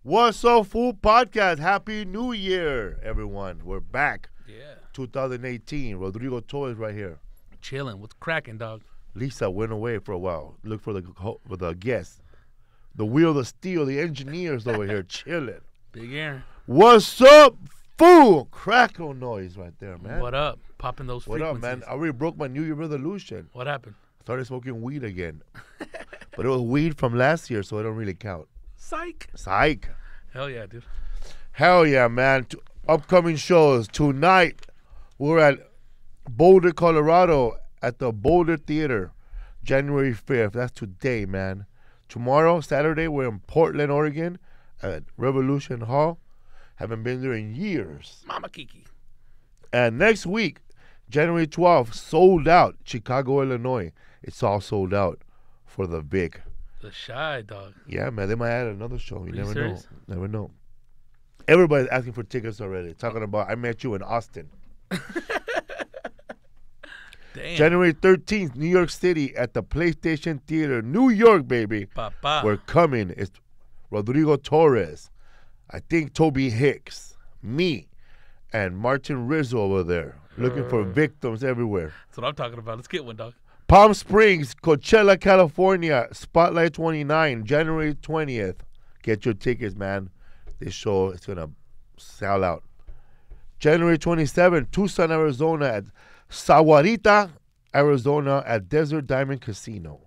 What's up, Food Podcast? Happy New Year, everyone. We're back. Yeah. 2018. Rodrigo Torres right here. Chilling. What's cracking, dog? Lisa went away for a while. Look for the guests. The wheel of steel, the engineers over here chilling. Big Aaron. What's up, fool? Crackle noise right there, man. What up? Popping those frequencies. What up, man? I already broke my New Year resolution. What happened? Started smoking weed again. But it was weed from last year, so it don't really count. Psych. Hell yeah, dude. Hell yeah, man. Upcoming shows. Tonight, we're at Boulder, Colorado at the Boulder Theater, January 5th. That's today, man. Tomorrow, Saturday, we're in Portland, Oregon at Revolution Hall. Haven't been there in years. Mama Kiki. And next week, January 12th, sold out. Chicago, Illinois. It's all sold out for the Vic. The Shy, dog. Yeah, man. They might add another show. You never serious? know. Never know. Everybody's asking for tickets already. Talking about I met you in Austin. Damn. January 13th, New York City at the PlayStation Theater, New York, baby. Papa. We're coming. It's Rodrigo Torres, I think Toby Hicks, me, and Martin Rizzo over there. Looking for victims everywhere. That's what I'm talking about. Let's get one, dog. Palm Springs, Coachella, California, Spotlight 29, January 20th. Get your tickets, man. This show is going to sell out. January 27th, Tucson, Arizona at Sahuarita, Arizona at Desert Diamond Casino.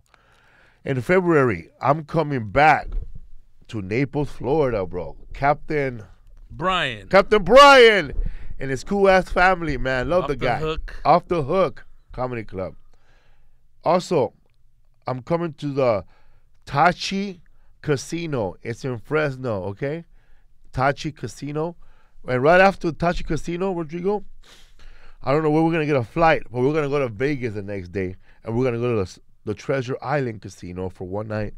In February, I'm coming back to Naples, Florida, bro. Captain Brian and his cool-ass family, man. Love the guy. Off the Hook Comedy Club. Also, I'm coming to the Tachi Casino. It's in Fresno, okay? Tachi Casino. And right after Tachi Casino, Rodrigo, I don't know where we're going to get a flight, but we're going to go to Vegas the next day, and we're going to go to the Treasure Island Casino for one night.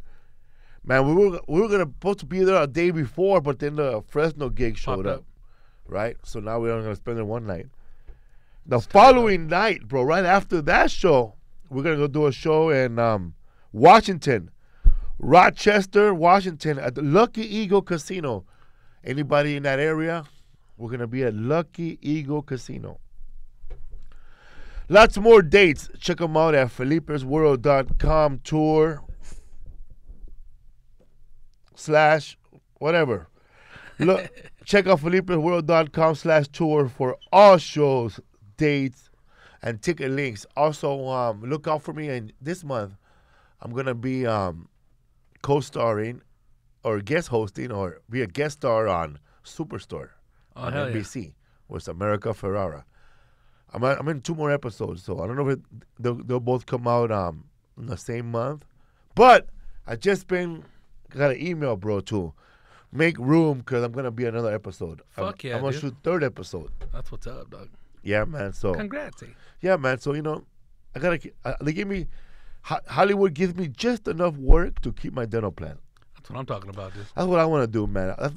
Man, we were going to supposed to be there a day before, but then the Fresno gig showed up, right? So now we're going to spend it one night. The following night, bro, right after that show, we're going to go do a show in Washington, Rochester, Washington, at the Lucky Eagle Casino. Anybody in that area? We're going to be at Lucky Eagle Casino. Lots more dates. Check them out at felipesworld.com tour / whatever. Look, check out felipesworld.com / tour for all shows, dates, and ticket links. Also, look out for me. And this month, I'm going to be co-starring or guest hosting or be a guest star on Superstore on NBC with America Ferrara. I'm in 2 more episodes, so I don't know if they'll both come out in the same month. But I just got an email, bro, to make room because I'm going to be another episode. I'm going to shoot 3rd episode. That's what's up, dog. Yeah, man. So congrats. Yeah, man. So, I got to, they give me, Hollywood gives me just enough work to keep my dental plan. That's what I'm talking about, dude. That's what I want to do, man. I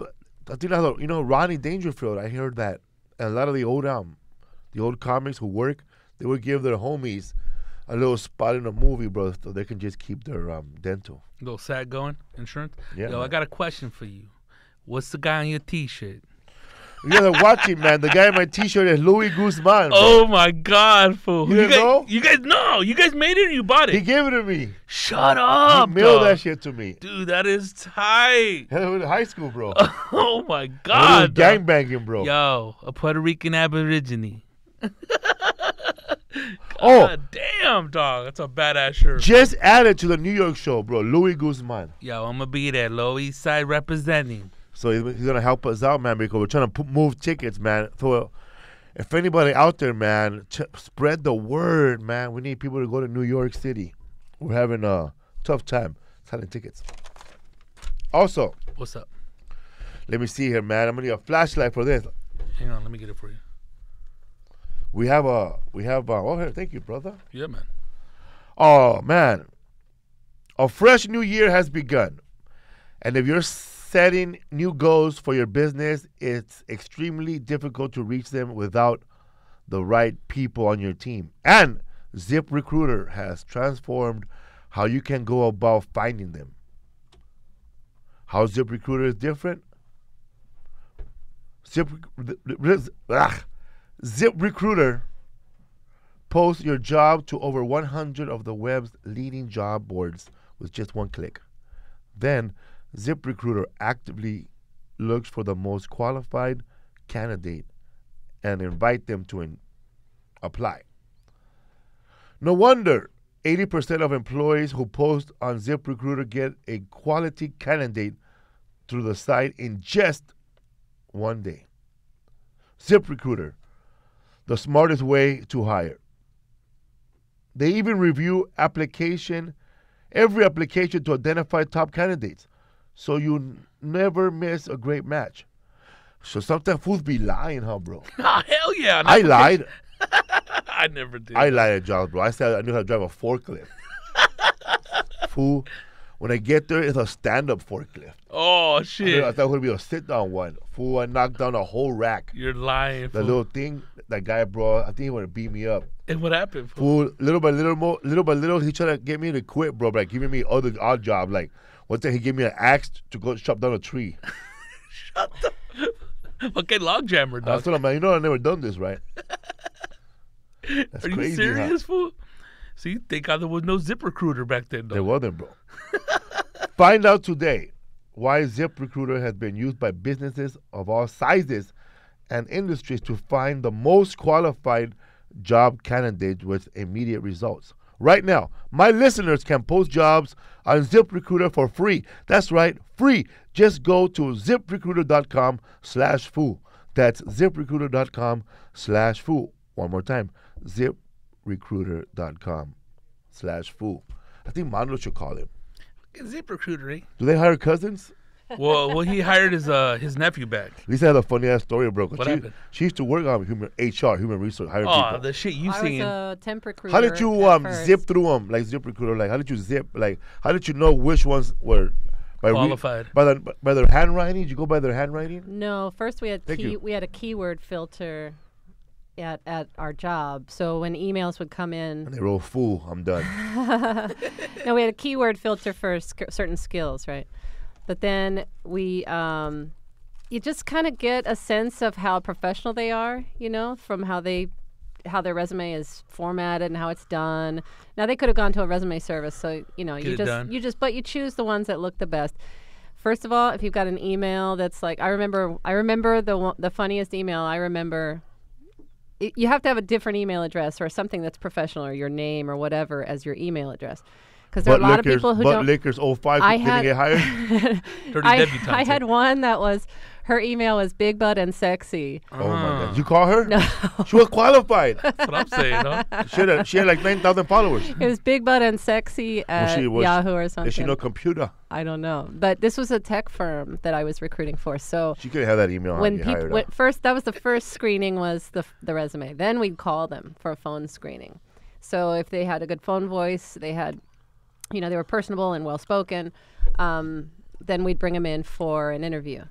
think Ronnie Dangerfield, I heard that. And a lot of the old comics who work, they would give their homies a little spot in a movie, bro, so they can just keep their dental. A little SAG going, insurance? Yeah. Yo, man. I got a question for you. What's the guy on your T-shirt? You guys are watching, man. The guy in my T-shirt is Louis Guzman. Bro. Oh, my God, fool. You didn't know? You guys made it or you bought it? He gave it to me. Shut up, He mailed that shit to me. Dude, that is tight. Hell, in high school, bro. Oh, my God. Gangbanging, bro. Yo, a Puerto Rican aborigine. God damn, dog. That's a badass shirt. Just added to the New York show, bro. Louis Guzman. Yo, I'm going to be there. Lower East Side representing. So he's going to help us out, man, because we're trying to move tickets, man. So if anybody out there, man, spread the word, man. We need people to go to New York City. We're having a tough time selling tickets. Also. What's up? Let me see here, man. I'm going to need a flashlight for this. Hang on. Let me get it for you. We have oh, here, thank you, brother. Yeah, man. Oh, man. A fresh new year has begun. And if you're setting new goals for your business, it's extremely difficult to reach them without the right people on your team. And ZipRecruiter has transformed how you can go about finding them. How ZipRecruiter is different? ZipRecruiter posts your job to over 100 of the web's leading job boards with just one click. Then, ZipRecruiter actively looks for the most qualified candidate and invite them to apply. No wonder 80% of employees who post on ZipRecruiter get a quality candidate through the site in just one day. ZipRecruiter, the smartest way to hire. They even review every application to identify top candidates, so you never miss a great match. So sometimes fools be lying, huh, bro? Oh, hell yeah. I lied. I never did. I lied at jobs, bro. I said I knew how to drive a forklift. Fool, when I get there, it's a stand-up forklift. Oh, shit. I thought it would be a sit-down one. Fool, I knocked down a whole rack. You're lying, The little thing, that guy, bro, I think he wanted to beat me up. And what happened, fool? Fool, little by little, he tried to get me to quit, bro, by giving me other odd job. Like, one time he gave me an axe to go chop down a tree. Shut the... Okay, log jammer, dog. That's what I'm like, I've never done this, right? That's Are crazy, you serious, huh? fool? See, thank God there was no ZipRecruiter back then, though. There wasn't, bro. Find out today why ZipRecruiter has been used by businesses of all sizes and industries to find the most qualified job candidates with immediate results. Right now, my listeners can post jobs on ZipRecruiter for free. That's right, free. Just go to ZipRecruiter.com/fool. That's ZipRecruiter.com/fool. One more time, ZipRecruiter.com/fool. I think Mando should call him. ZipRecruiter, eh? Do they hire cousins? Well, he hired his nephew back. Lisa had a funny ass story, bro. What happened? She used to work on human resource, hiring Oh, people. the shit you I seen. was a temp recruiter. How did you at first. zip through them like ZipRecruiter? Like how did you zip? Like how did you know which ones were Qualified. by their handwriting? Did you go by their handwriting? No, first we had Thank you. we had a keyword filter at our job. So when emails would come in, And they wrote "fool." I'm done. no, we had a keyword filter for certain skills, right? But then we, you just kind of get a sense of how professional they are, from how their resume is formatted and how it's done. Now they could have gone to a resume service, so but you choose the ones that look the best. First of all, if you've got an email that's like, I remember the funniest email I remember. You have to have a different email address or something that's professional, or your name or whatever as your email address. Because there are a lot of people who don't. Liquors 05 didn't get hired. I had one that was, her email was big butt and sexy. Oh my God! You call her? No. She was qualified. That's what I'm saying, huh? She had like 9,000 followers. It was big butt and sexy at Yahoo or something. Did she know computer? I don't know. But this was a tech firm that I was recruiting for. So She could have that email. when that was the first screening, was the resume. Then we'd call them for a phone screening. So if they had a good phone voice, they had, they were personable and well-spoken, then we'd bring them in for an interview.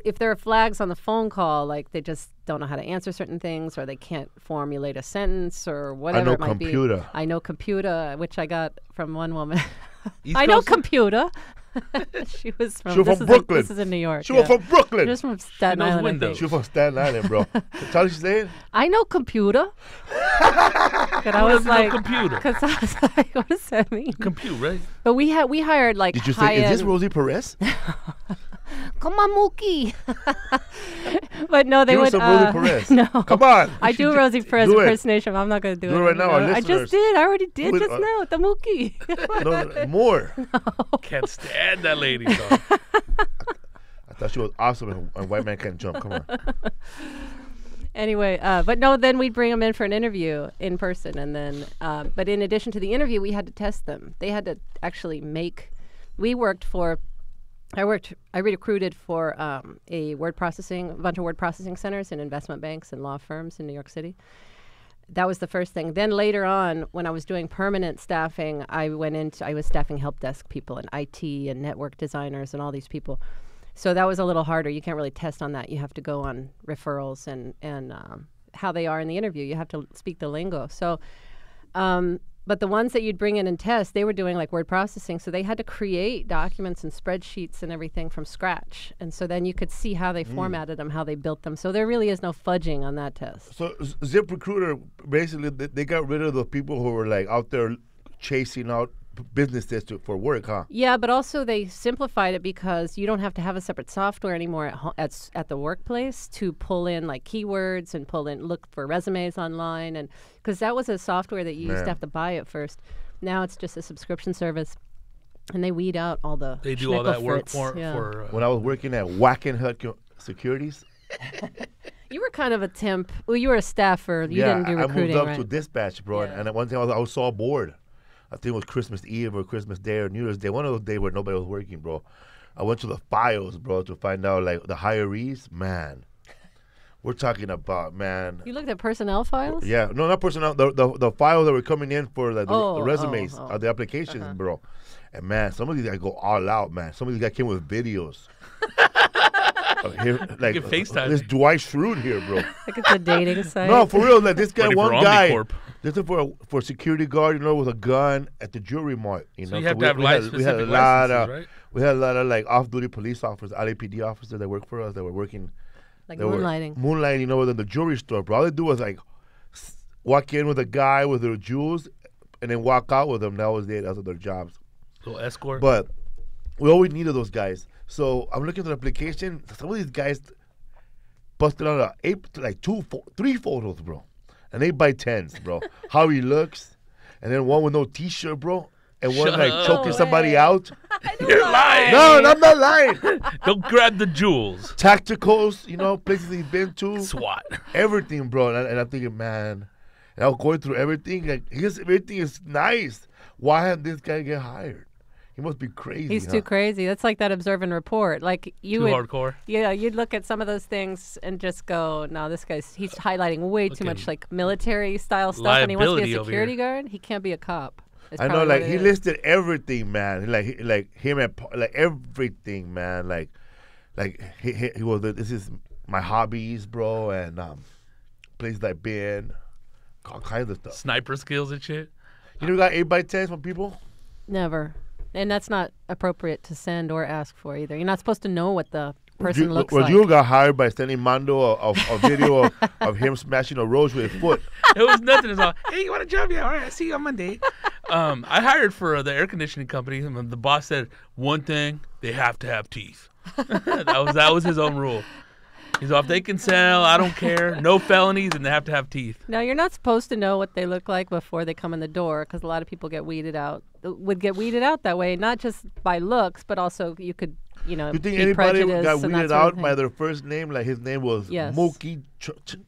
If there are flags on the phone call, like they just don't know how to answer certain things, or they can't formulate a sentence, or whatever it might be. I know computer, which I got from one woman. I know computer. She was from Brooklyn. This is in New York. She was from Brooklyn. Just from Staten knows Island. Windows. She was from Staten Island, bro. Tell her she saying? I know computer. But I was like, computer? because I was like, what does that mean? Compute, right? But we hired like Did you say, is this Rosie Perez? Come on, Mookie. But no, they Give would. us some Rosie Perez. No, Come on. I do Rosie Perez do it. impersonation. But I'm not going to do Do it it right now, our I listeners. just did. I already did Do it, just now with the Mookie. No, more. Can't stand that lady, dog. I thought she was awesome and White Man Can't Jump. Come on. Anyway, but no, then we'd bring them in for an interview in person, and then, but in addition to the interview, we had to test them. They had to actually I recruited for a bunch of word processing centers and investment banks and law firms in New York City. That was the first thing. Then later on, when I was doing permanent staffing, I was staffing help desk people and IT and network designers and all these people. So that was a little harder. You can't really test on that. You have to go on referrals and how they are in the interview. You have to speak the lingo. So But the ones that you'd bring in and test, they were doing like word processing. So they had to create documents and spreadsheets and everything from scratch. And so then you could see how they formatted them, how they built them. So there really is no fudging on that test. So ZipRecruiter, basically, they got rid of the people who were like out there chasing out businesses for work, huh? Yeah, but also they simplified it because you don't have to have a separate software anymore at the workplace to pull in like keywords and look for resumes online, and because that was a software that you used to have to buy at first. Now it's just a subscription service, and they weed out all the. They do all that work yeah. for. When I was working at Wackenhut Securities. You were kind of a temp. Well, you were a staffer. You didn't do recruiting, I moved up right? to dispatch, bro. Yeah. And at one time I was so bored. I think it was Christmas Eve or Christmas Day or New Year's Day. One of those days where nobody was working, bro. I went to the files, bro, to find out, like, the hirees. Man, we're talking about, man. You looked at personnel files? Yeah. No, not personnel. The files that were coming in for the resumes, the applications, bro. And, man, some of these guys go all out, man. Some of these guys came with videos. Here, like, FaceTime. this Dwight Schrute here, bro. Like it's a dating site. No, for real. Like, this guy, Ready one for guy. Omnicorp. This is for a security guard, with a gun at the jewelry mart. So you have to have specific licenses, right? We had a lot of like off-duty police officers, LAPD officers that worked for us that were working. Like moonlighting. Moonlighting, within the jewelry store, bro. All they do was like walk in with a guy with their jewels and then walk out with them. That was it. That was their jobs. So escort. But we always needed those guys. So I'm looking at the application. Some of these guys busted out three photos, bro. And 8x10s, bro. How he looks, and then one with no T-shirt, bro, and one Shut like up. choking somebody out. You're lying. No, I'm not lying. Don't grab the jewels. Tacticals, places he's been to, SWAT. everything, bro. And I'm thinking, man, and I was going through everything. Like, everything is nice. Why did this guy get hired? He must be crazy. He's too crazy. That's like that observe and report. Like you Too would, hardcore. Yeah, you'd look at some of those things and just go, "No, he's highlighting way too much like military style stuff, and he wants to be a Liability over security guard. He can't be a cop." Is I know, probably like what it he is. listed everything, man. Like him and like everything, man. Like he was. This is my hobbies, bro, and places I've been, all kinds of stuff. Sniper skills and shit. You never got 8x10s from people? Never, and that's not appropriate to send or ask for either. You're not supposed to know what the person looks like. You got hired by sending Mando a video of him smashing a rose with his foot. It was nothing. It's all, hey, you want a job? Yeah, all right, I'll see you on Monday. I hired for the air conditioning company. And the boss said one thing: they have to have teeth. that was his own rule. He's all, if they can sell, I don't care. No felonies, and they have to have teeth. No, you're not supposed to know what they look like before they come in the door, because a lot of people would get weeded out that way, not just by looks, but also you could, You think be anybody prejudiced got and that weeded sort of out by thing. their first name? Like his name was Yes. Mookie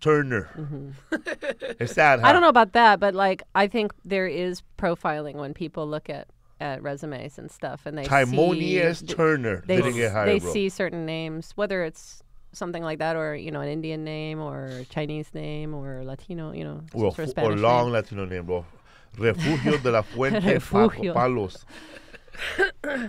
Turner. It's sad, huh? I don't know about that, but like I think there is profiling when people look at resumes and stuff, and they Timonius see Turner didn't get hired, they bro. see certain names, whether it's something like that or an Indian name or a Chinese name or Latino, some sort of Spanish or long name. Latino name, bro. Refugio de la Fuente Refugio. Palos.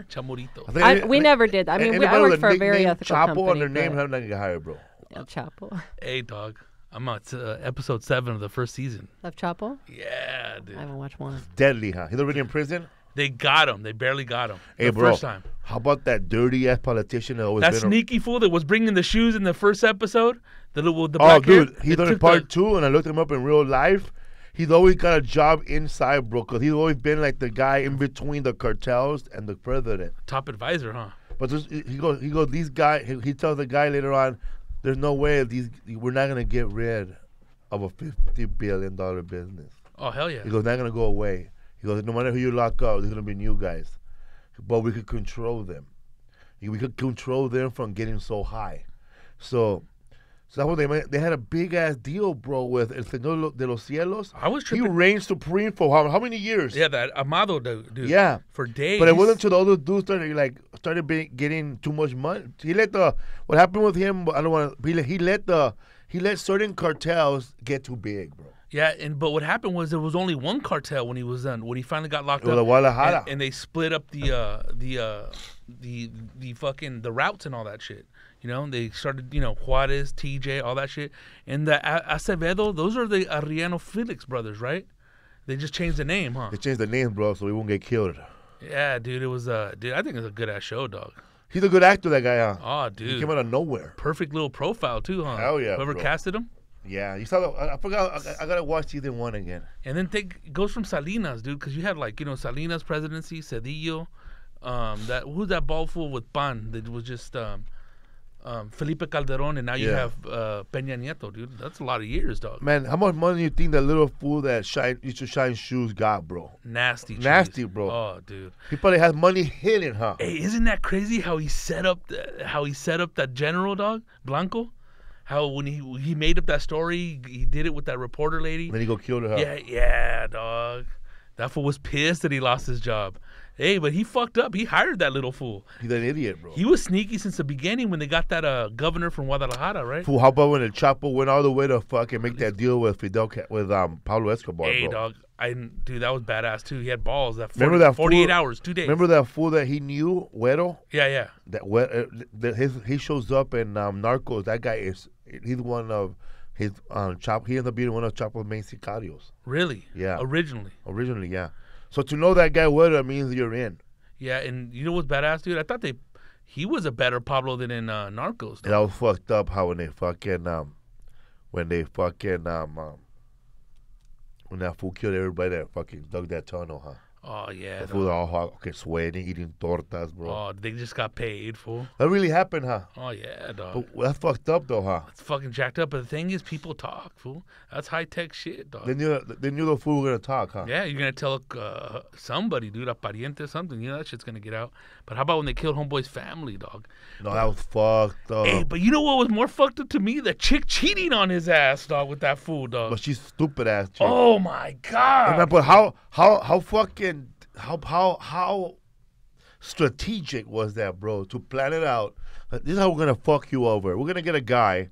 Chamorito. We never did. I mean, I worked for a very ethical Chapo company. on their name, but- have not get hired, bro. El Chapo. Hey, dog. I'm on episode 7 of the first season. Of Chapo? Yeah, dude. I haven't watched one. Deadly, huh? He's already in prison. They got him. They barely got him. Hey, the bro. first time. How about that dirty ass politician that always That been? sneaky fool that was bringing the shoes in the first episode. The Oh, black hair, dude, he's it on took part 2, and I looked him up in real life. He's always got a job inside, bro, because he's always been like the guy in between the cartels and the president. top advisor, huh? But he goes, these guys. He tells the guy later on, there's no way we're not gonna get rid of a $50 billion business. Oh, hell yeah. He goes, not gonna go away. He goes, no matter who you lock up, there's gonna be new guys, but we could control them. We could control them from getting so high. So that's what they had a big ass deal, bro, with El Señor de los Cielos. I was He tripping. reigned supreme for how many years? Yeah, that Amado dude. Yeah. For days. But it wasn't until the other dudes started getting too much money. What happened with him? I don't want to. He let certain cartels get too big, bro. Yeah, but what happened was there was only one cartel when he was done. When he finally got locked It was up, the Guadalajara. and they split up the fucking the routes and all that shit. They started Juarez, TJ, all that shit, and the Acevedo. Those are the Ariano Felix brothers, right? They just changed the name, huh? They changed the name, bro, so we won't get killed. Yeah, dude. It was dude. I think it's a good ass show, dog. He's a good actor, that guy, huh? Oh, dude. He came out of nowhere. Perfect little profile too, huh? Hell yeah, Whoever bro. casted him. Yeah, you saw. I forgot. I gotta watch season 1 again. And then it goes from Salinas, dude, because you had like Salinas presidency, Cedillo, who's that bald fool with Pan that was just Felipe Calderon, and now you have Peña Nieto, dude. That's a lot of years, dog. Man, how much money you think that little fool that used to shine shoes got, bro? Nasty, bro. Oh, dude. He probably has money hidden, huh? Hey, isn't that crazy how he set up that general, dog, Blanco? How when he made up that story, he did it with that reporter lady. Then he go kill her. Yeah, dog. That fool was pissed that he lost his job. Hey, but he fucked up. He hired that little fool. He's an idiot, bro. He was sneaky since the beginning when they got that governor from Guadalajara, right? Fool, how about when El Chapo went all the way to fucking make that deal with Pablo Escobar, Hey, bro? dog. Dude, that was badass too. He had balls. Remember that 48 fool, hours, 2 days. Remember that fool that he knew, Güero? Yeah. He shows up in Narcos. That guy he's one of his he ends up being one of Chapo's main sicarios. Really? Yeah. Originally, yeah. So to know that guy Güero means you're in. Yeah, and you know what's badass, dude? I thought he was a better Pablo than in Narcos. And that was fucked up how when that fool killed everybody that fucking dug that tunnel, huh? Oh, yeah. That fool all sweating, eating tortas, bro. Oh, they just got paid, fool. That really happened, huh? Oh, yeah, dog. But that's fucked up, though, huh? It's fucking jacked up. But the thing is, people talk, fool. That's high-tech shit, dog. They knew the fool were going to talk, huh? Yeah, you're going to tell somebody, dude, a pariente, something. That shit's going to get out. But how about when they killed Homeboy's family, dog? No, that was fucked up. Hey, but you know what was more fucked up to me? The chick cheating on his ass, dog, with that fool, dog. But she's stupid ass chick. Oh, my God. Hey, man, but how strategic was that, bro, to plan it out? This is how we're going to fuck you over. We're going to get a guy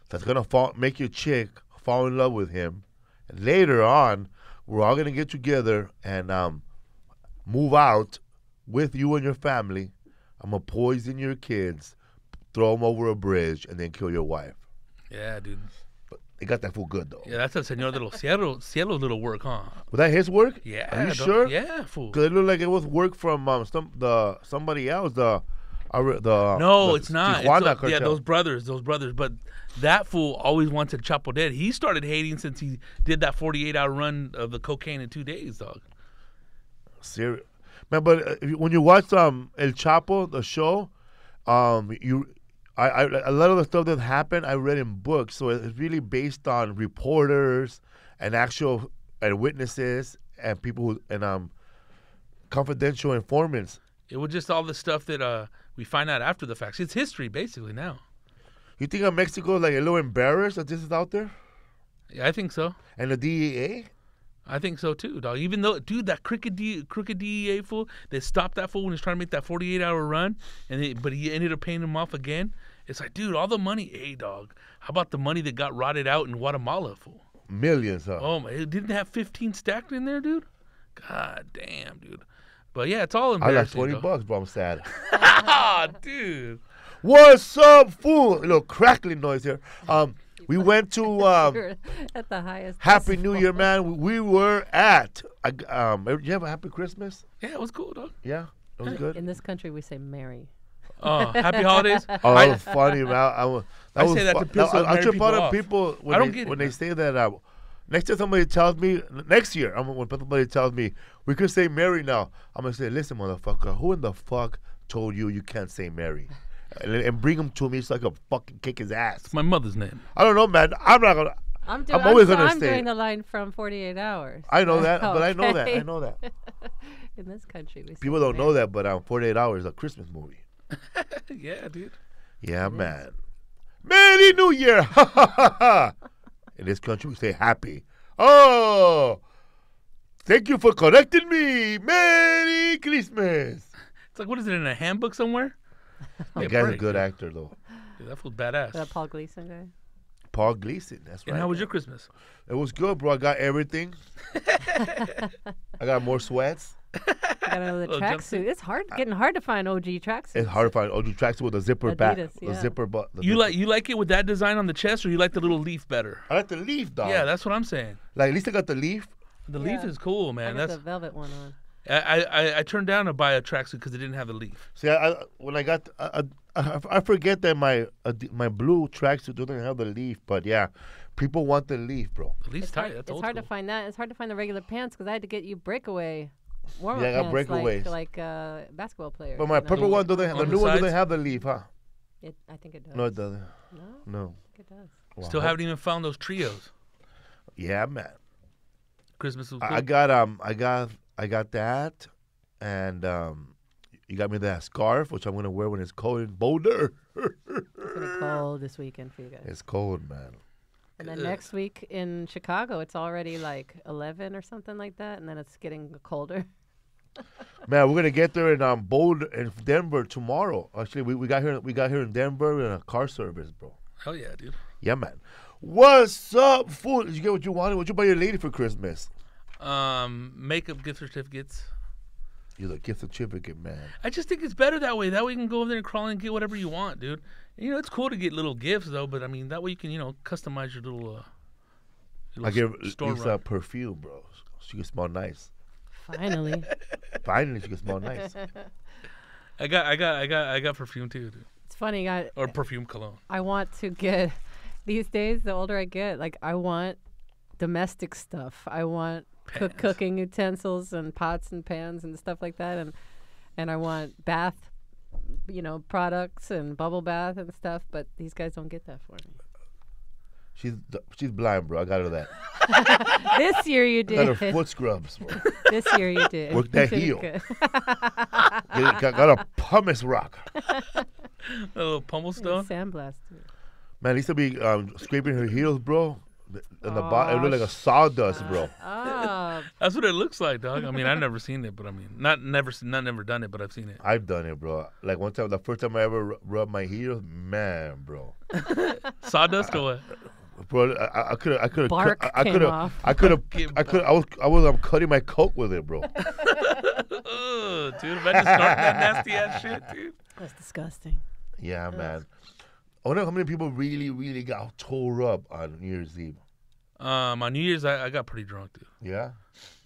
that's going to make your chick fall in love with him. And later on, we're all going to get together and move out with you and your family. I'm going to poison your kids, throw them over a bridge, and then kill your wife. Yeah, dude. But they got that fool good, though. Yeah, that's a Señor de los Cielos little work, huh? Was that his work? Yeah. Are you dog. sure? Yeah, fool. Because it looked like it was work from somebody else. No, it's not. Tijuana Yeah, cartel. those brothers. But that fool always wanted Chapo dead. He started hating since he did that 48-hour run of the cocaine in 2 days, dog. Serious. Man, but when you watch El Chapo, the show, a lot of the stuff that happened I read in books, so it's really based on reporters and actual witnesses and people who and confidential informants. It was just all the stuff that we find out after the facts. It's history, basically, now. You think Mexico is like a little embarrassed that this is out there? Yeah, I think so. And the DEA? I think so, too, dog. Even though, dude, that crooked DEA fool, they stopped that fool when he was trying to make that 48-hour run, but he ended up paying him off again. It's like, dude, all the money, hey, dog. How about the money that got rotted out in Guatemala, fool? Millions, huh? Oh, my. It didn't have 15 stacked in there, dude? God damn, dude. But, yeah, it's all embarrassing. I got $20, bro. I'm sad. Dude. What's up, fool? A little crackling noise here. We went to You're at the highest. Happy New Year, man. We were at. Did you have a happy Christmas? Yeah, it was cool, dog. Yeah, it was good. In this country, we say Merry. Happy holidays. Oh, that was funny, man. I say that to piss those married people off. People I don't get it, when they man. say that. Next time somebody tells me, next year, when somebody tells me, we could say Mary now, I'm going to say, listen, motherfucker, who in the fuck told you can't say Mary? And bring him to me so I can fucking kick his ass. It's my mother's name. I don't know, man. I'm not going to. I'm always gonna I'm say doing it. the line from 48 Hours. I know that, but I know that. Okay. I know that. In this country, we say People don't know Merry. that, but 48 Hours is a Christmas movie. Yeah, dude. Yeah, man. Merry New Year! Ha ha ha ha! In this country, we say happy. Oh! Thank you for correcting me! Merry Christmas! It's like, what is it, in a handbook somewhere? That guy's a good actor, though. Dude, that fool's badass. That Paul Gleason guy. Paul Gleason, that's right. And how was your Christmas? It was good, bro. I got everything. I got more sweats. Got another Little tracksuit. It's getting hard to find OG tracksuits. It's hard to find OG tracksuit with a zipper back. Adidas, The yeah. zipper butt. You like it with that design on the chest, or you like the little leaf better? I like the leaf, dog. Yeah, that's what I'm saying. Like, at least I got the leaf. The leaf is cool, I man. got That's the velvet one on. I turned down to buy a tracksuit because it didn't have the leaf. See, when I got, I forget that my blue tracksuit doesn't have the leaf, but yeah, people want the leaf, bro. The leaf's tight. That's It's old hard to school. find that. It's hard to find the regular pants because I had to get you breakaway warm-up Yeah, I got pants breakaways. like basketball players. But my you know? purple one doesn't. The On the new one doesn't sides? have the leaf, huh? I think it does. No, it doesn't. No, No. I think it does. Wow. Still haven't even found those trios. Yeah, man. Christmas was cool. I got that, and you got me that scarf, which I'm gonna wear when it's cold in Boulder. It's gonna be cold this weekend for you guys. It's cold, man. And then Good. next week in Chicago, it's already like 11 or something like that, and then it's getting colder. Man, we're gonna get there in Boulder in Denver tomorrow. Actually, we got here in Denver in a car service, bro. Hell yeah, dude. Yeah, man. What's up, fool? Did you get what you wanted? What you buy your lady for Christmas? Makeup gift certificates. You're the gift certificate, man. I just think it's better that way. That way you can go over there and crawl and get whatever you want, dude. And, you know, it's cool to get little gifts though, but I mean that way you can, you know, customize your little. I give store Lisa perfume, bro. She can smell nice. Finally. Finally, she can smell nice. I got perfume too, dude. It's funny, Or perfume cologne. I want to get, these days, the older I get, like, I want domestic stuff. I want Pans. cooking utensils and pots and pans and stuff like that. And I want bath, you know, products and bubble bath and stuff. But these guys don't get that for me. She's blind, bro. I got her that. This year you Got her did. foot scrubs, bro. This year you did. Work that You did heel. good. got a pumice rock. A little pummel stone. Sandblast. Man, Lisa be scraping her heels, bro. And the bottom, it Aw, look like a sawdust, bro. Oh, That's what it looks like, dog. I mean, I've never seen it, but I mean, not never done it, but I've seen it. I've done it, bro. Like one time, the first time I ever rubbed my heels, man, bro. Sawdust or what? Bro, I could Bark I came could off. I was cutting my coat with it, bro. Ugh, dude, imagine starting that nasty ass shit, dude. that's disgusting. Yeah, man. I wonder how many people really got tore up on New Year's Eve. On New Year's, I got pretty drunk, dude. Yeah.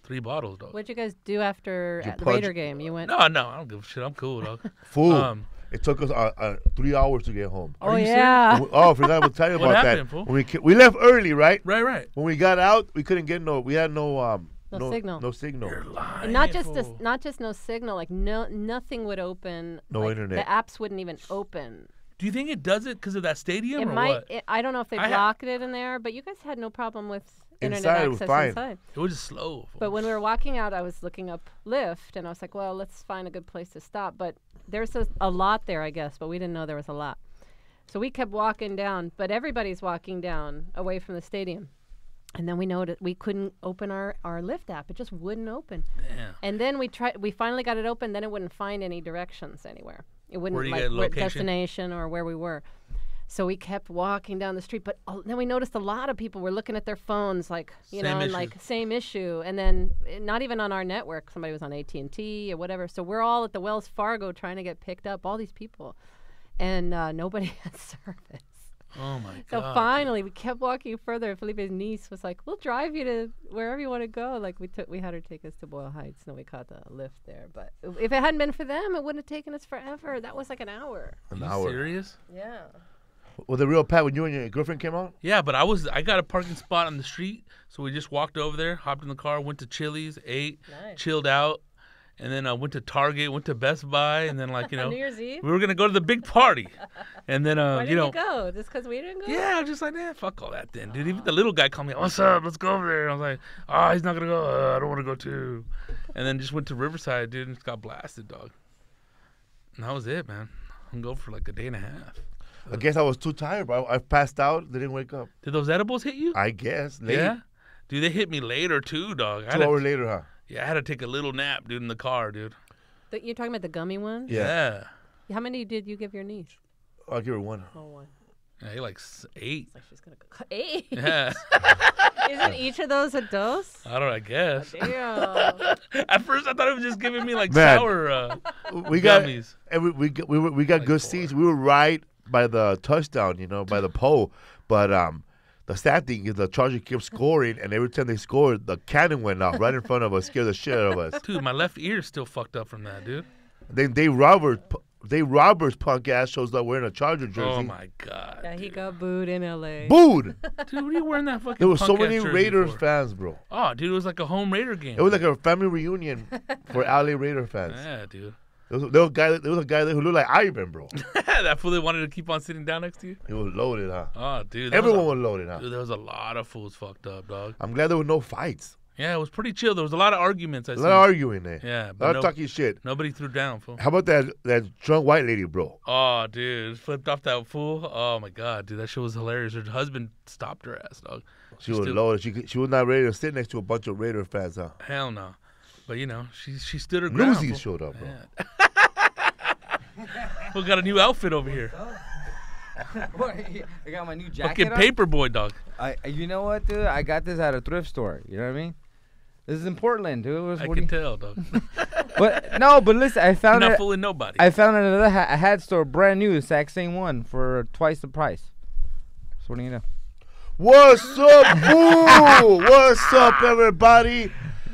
3 bottles, dog. What'd you guys do after You the punch- Raider game? You went. No, I don't give a shit. I'm cool, dog. Fool. It took us 3 hours to get home. Oh you yeah. Oh, I forgot to tell you What about happened, that. fool? When we left early, right? Right. When we got out, we couldn't get we had no signal. No signal. You're lying. And not just fool. not just no signal, like nothing would open. No like, internet. The apps wouldn't even open. Do you think it does it because of that stadium It or might. what? I don't know if they I ha- blocked it in there, but you guys had no problem with internet Inside, it was access fine. inside. It was just slow. fool. But when we were walking out, I was looking up Lyft, and I was like, well, let's find a good place to stop. But there's a lot there, I guess, but we didn't know there was a lot. So we kept walking down, but everybody's walking down away from the stadium. And then we noticed we couldn't open our Lyft app. It just wouldn't open. Damn. And then we finally got it open, then it wouldn't find any directions anywhere. It wouldn't Where you like get where location? destination or where we were. So we kept walking down the street, but then we noticed a lot of people were looking at their phones, like you Same know, and issue. like same issue. And then not even on our network, somebody was on AT&T or whatever. So we're all at the Wells Fargo trying to get picked up. All these people, and nobody had service. Oh my So god. finally, we kept walking further. And Felipe's niece was like, "We'll drive you to wherever you want to go." Like we had her take us to Boyle Heights, and then we caught the lift there. But if it hadn't been for them, it wouldn't have taken us forever. That was like an hour. An You hour. serious? Yeah. Was it real packed when you and your girlfriend came out? Yeah, but I got a parking spot on the street, so we just walked over there, hopped in the car, went to Chili's, ate, Nice. chilled out, and then went to Target, went to Best Buy, and then like you On know New Year's Eve. we were gonna go to the big party, and then Why you didn't know you go? Just because we didn't go? yeah, I was just like fuck all that then, dude. Even the little guy called me, what's up? Let's go over there. And I was like, oh, he's not gonna go. I don't want to go too. And then just went to Riverside, dude, and just got blasted, dog. And that was it, man. I'm going for like a day and a half. I guess I was too tired, bro. I passed out. Didn't wake up. Did those edibles hit you? I guess. Late. Yeah. Dude, they hit me later too, dog. I 2 had hours to, later, huh? yeah, I had to take a little nap, dude, in the car, dude. You're talking about the gummy ones? Yeah. Yeah. How many did you give your niece? I'll give her one. Oh, one. Yeah, he like 8. It's like she's gonna go. 8. Yeah. Isn't each of those a dose? I don't know, I guess. Damn. At first, I thought it was just giving me like Man. sour We got gummies. and we got good seats. We were right by the touchdown, you know, by the pole. But the sad thing is the Chargers kept scoring, and every time they scored, the cannon went off right in front of us, scared the shit out of us. Dude, my left ear is still fucked up from that, dude. Then Dave Roberts punk ass shows up wearing a Charger jersey. Oh my god. Yeah, he got booed in L.A. Booed! Dude, what are you wearing that fucking There was so punk-ass many jersey Raiders for? fans, bro. Oh, dude, it was like a home Raider game. It was like a family reunion for LA Raider fans. Yeah, dude. There was a guy there who looked like Ivan, bro. That fool that wanted to keep on sitting down next to you? He was loaded, huh? Oh, dude. Everyone was loaded, huh? Dude, there was a lot of fools fucked up, dog. I'm glad there were no fights. Yeah, it was pretty chill. There was a lot of arguments. A lot of arguing there. Yeah, A lot of talking shit. Nobody threw down, fool. How about that drunk white lady, bro? Oh, dude. Flipped off that fool. Oh, my God, dude. That shit was hilarious. Her husband stopped her ass, dog. She was loaded. She was not ready to sit next to a bunch of Raider fans, huh? Hell no. But, you know, she stood her ground. Newsies showed up, bro. We got a new outfit over here. I got my new jacket Fucking on. Paperboy, dog. You know what, dude? I got this at a thrift store. You know what I mean? This is in Portland, dude. I can tell, dog. But listen, I found You're it. not fooling nobody. I found it at another a hat store, brand new, exact same one, for twice the price. So what do you know? What's up, boo? What's up, everybody?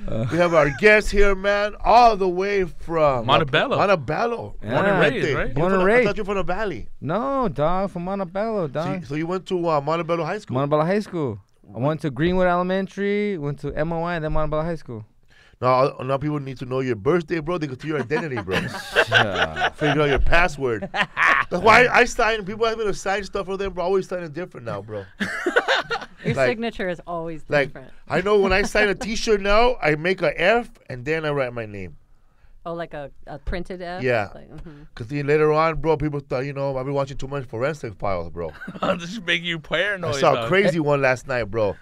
We have our guest here, man, all the way from Montebello. Montebello. Yeah. Born and raised, right? Born and I raised. thought you were from the valley. No, dog, from Montebello, dog. So you went to Montebello High School? Montebello High School. I went to Greenwood Elementary, went to MOI, and then Montebello High School. Now people need to know your birthday, bro. They can see your identity, bro. Figure out your password. That's why I sign. People ask me to sign stuff for them, bro. Always signing different now, bro. Your signature is always different. I know when I sign a T-shirt now, I make a F and then I write my name. Oh, like a printed F? Yeah. Like, Because then later on, bro, people thought, I've been watching too much Forensic Files, bro. This is making you paranoid. I saw dog. a crazy one last night, bro.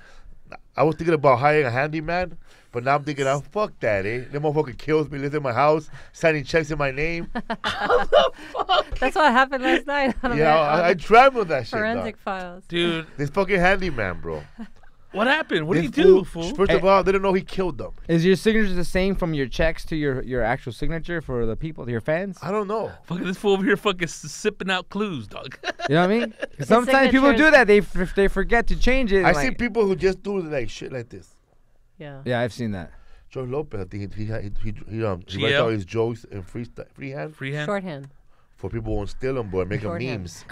I was thinking about hiring a handyman, but now I'm thinking, fuck that, eh? That motherfucker kills me, lives in my house, signing checks in my name. That's what happened last night. I tried with that shit, Forensic dog. Files. Dude, This fucking handyman, bro. what happened? What did you This do, fool? First of all, they didn't know he killed them. Is your signature the same from your checks to your actual signature for the people, your fans? I don't know. Fucking this fool over here fucking sipping out clues, dog. You know what I mean? Sometimes people do that. They forget to change it. I see people who just do like shit like this. Yeah. Yeah, I've seen that. George Lopez, I think he writes GL? all his jokes in freehand Freehand? Shorthand. for people who won't steal them, boy, make them Shorthand. memes.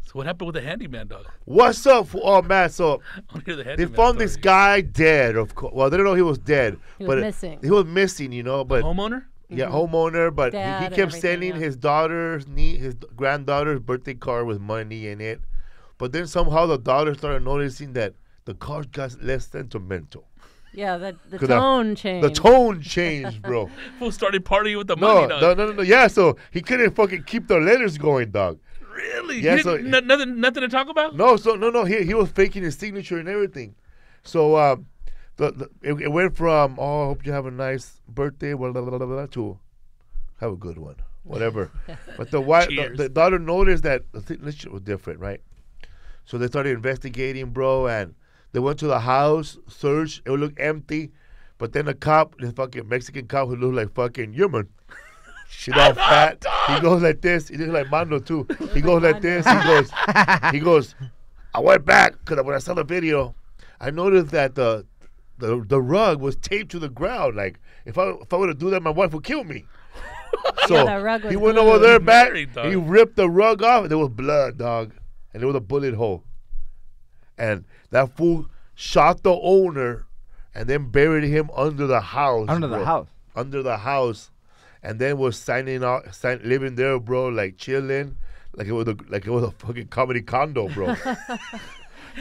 So what happened with the handyman, dog? What's up? Oh man, so I want to hear the they handyman found story. this guy dead. Of course, well, they didn't know he was dead, He was but missing. he was missing, But Homeowner? yeah, homeowner. But Dad he and kept everything, sending yeah. his granddaughter's birthday card with money in it. But then somehow the daughter started noticing that the card got less sentimental. Yeah, the 'Cause tone changed. The tone changed, bro. Fool started partying with the money, dog. No. Yeah, so he couldn't fucking keep the letters going, dog. Really? Yeah, You so- didn't- nothing to talk about? No. He was faking his signature and everything. So it went from I hope you have a nice birthday, blah, blah, blah, blah, blah, to have a good one, whatever. But the daughter noticed that the signature was different, right? So they started investigating, bro, and they went to the house, searched. It would look empty, but then the cop, this fucking Mexican cop who looked like fucking human. He's all fat. He goes like this. He looks like Mando too. He goes like this. He goes. I went back because when I saw the video, I noticed that the rug was taped to the ground. Like if I were to do that, my wife would kill me. So that rug was he went over there back. Married, dog. He ripped the rug off. And there was blood, dog, and there was a bullet hole. And that fool shot the owner, and then buried him under the house. Under the house. Under the house. And then was living there, bro, like chilling, like it was a fucking comedy condo, bro.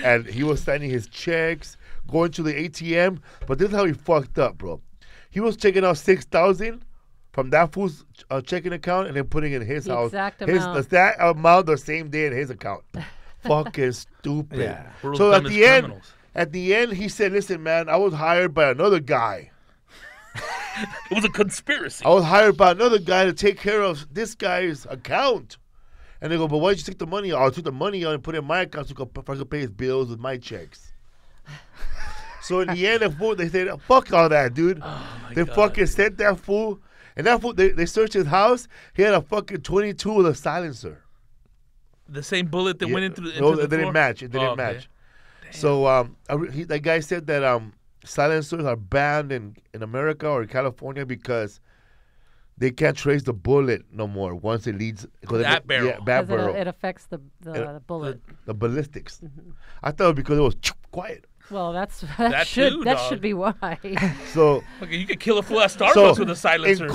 And he was signing his checks, going to the ATM. But this is how he fucked up, bro. He was taking out $6,000 from that fool's checking account and then putting it in his house. Exact amount. Exact amount the same day in his account. Fucking stupid. Yeah. World's So dumbest criminals. at the end, he said, "Listen, man, I was hired by another guy. It was a conspiracy. I was hired by another guy to take care of this guy's account." And they go, "But why did you take the money out?" "I took the money out and put it in my account so I could pay his bills with my checks." So in the end, they said, "Fuck all that, dude." They fucking sent that fool. And that fool, they searched his house. He had a fucking 22 with a silencer. The same bullet that went into the No, the it didn't floor? match. It didn't Oh, okay. match. So that guy said that silencers are banned in America or in California because they can't trace the bullet no more once it leads. That barrel. Yeah, that 'Cause barrel. it affects the bullet. The ballistics. I thought it was because it was quiet. Well, that That should too, that dog. should be why. So Okay, you could kill a fool at Starbucks with a silencer.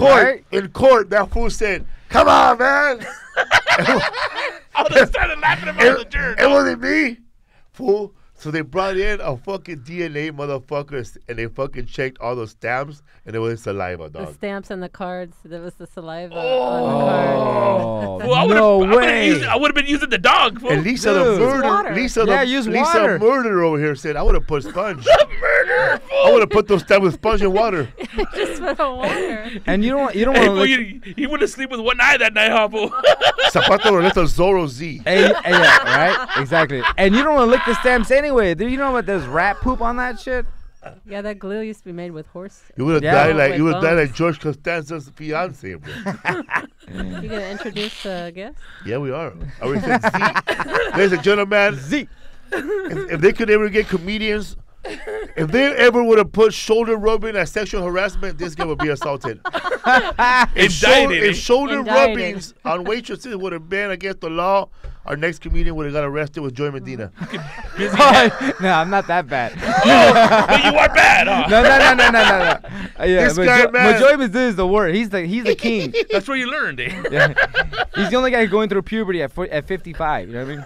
in court, that fool said, "Come on, man." Oh, they started laughing about the jerk. It wasn't me, fool. So they brought in a fucking DNA motherfuckers, and they fucking checked all those stamps, and it was saliva, The dog. stamps and the cards. There was the saliva on the card. Oh, Well, I would've- no I would've way. used- I would have been using the dog. Fool. And Lisa the Dude. murder, Water. Lisa Yeah, use Lisa water. murder over here said, "I would have put sponge. Murder, I would have put those stamps with sponge and water." Just for the water. And you don't want Hey, to fool, look. you wouldn't sleep with one eye that night, huh, fool? Zapata would have left a Zorro Z. Yeah, right? Exactly. And you don't want to lick the stamps anyway. Do you know what there's rat poop on that shit? Yeah, that glue used to be made with horse. You would have Yeah. died like With you would have died bones. like George Costanza's fiance, bro. You gonna introduce the guest? Yeah, we are. I already said Z. Ladies and gentlemen, Z. if they could ever get comedians, if they ever would have put shoulder rubbing as sexual harassment, this guy would be assaulted. Indicted. If shoulder Indicted. rubbings on waitresses would have been against the law, our next comedian would have got arrested with Joy Medina. Busy. No, I'm not that bad. But you are bad, huh? No. Yeah, This guy, man. Joey Mizzou is the word. He's the king. That's where you learned, eh? Yeah. He's the only guy going through puberty at 55. You know what I mean?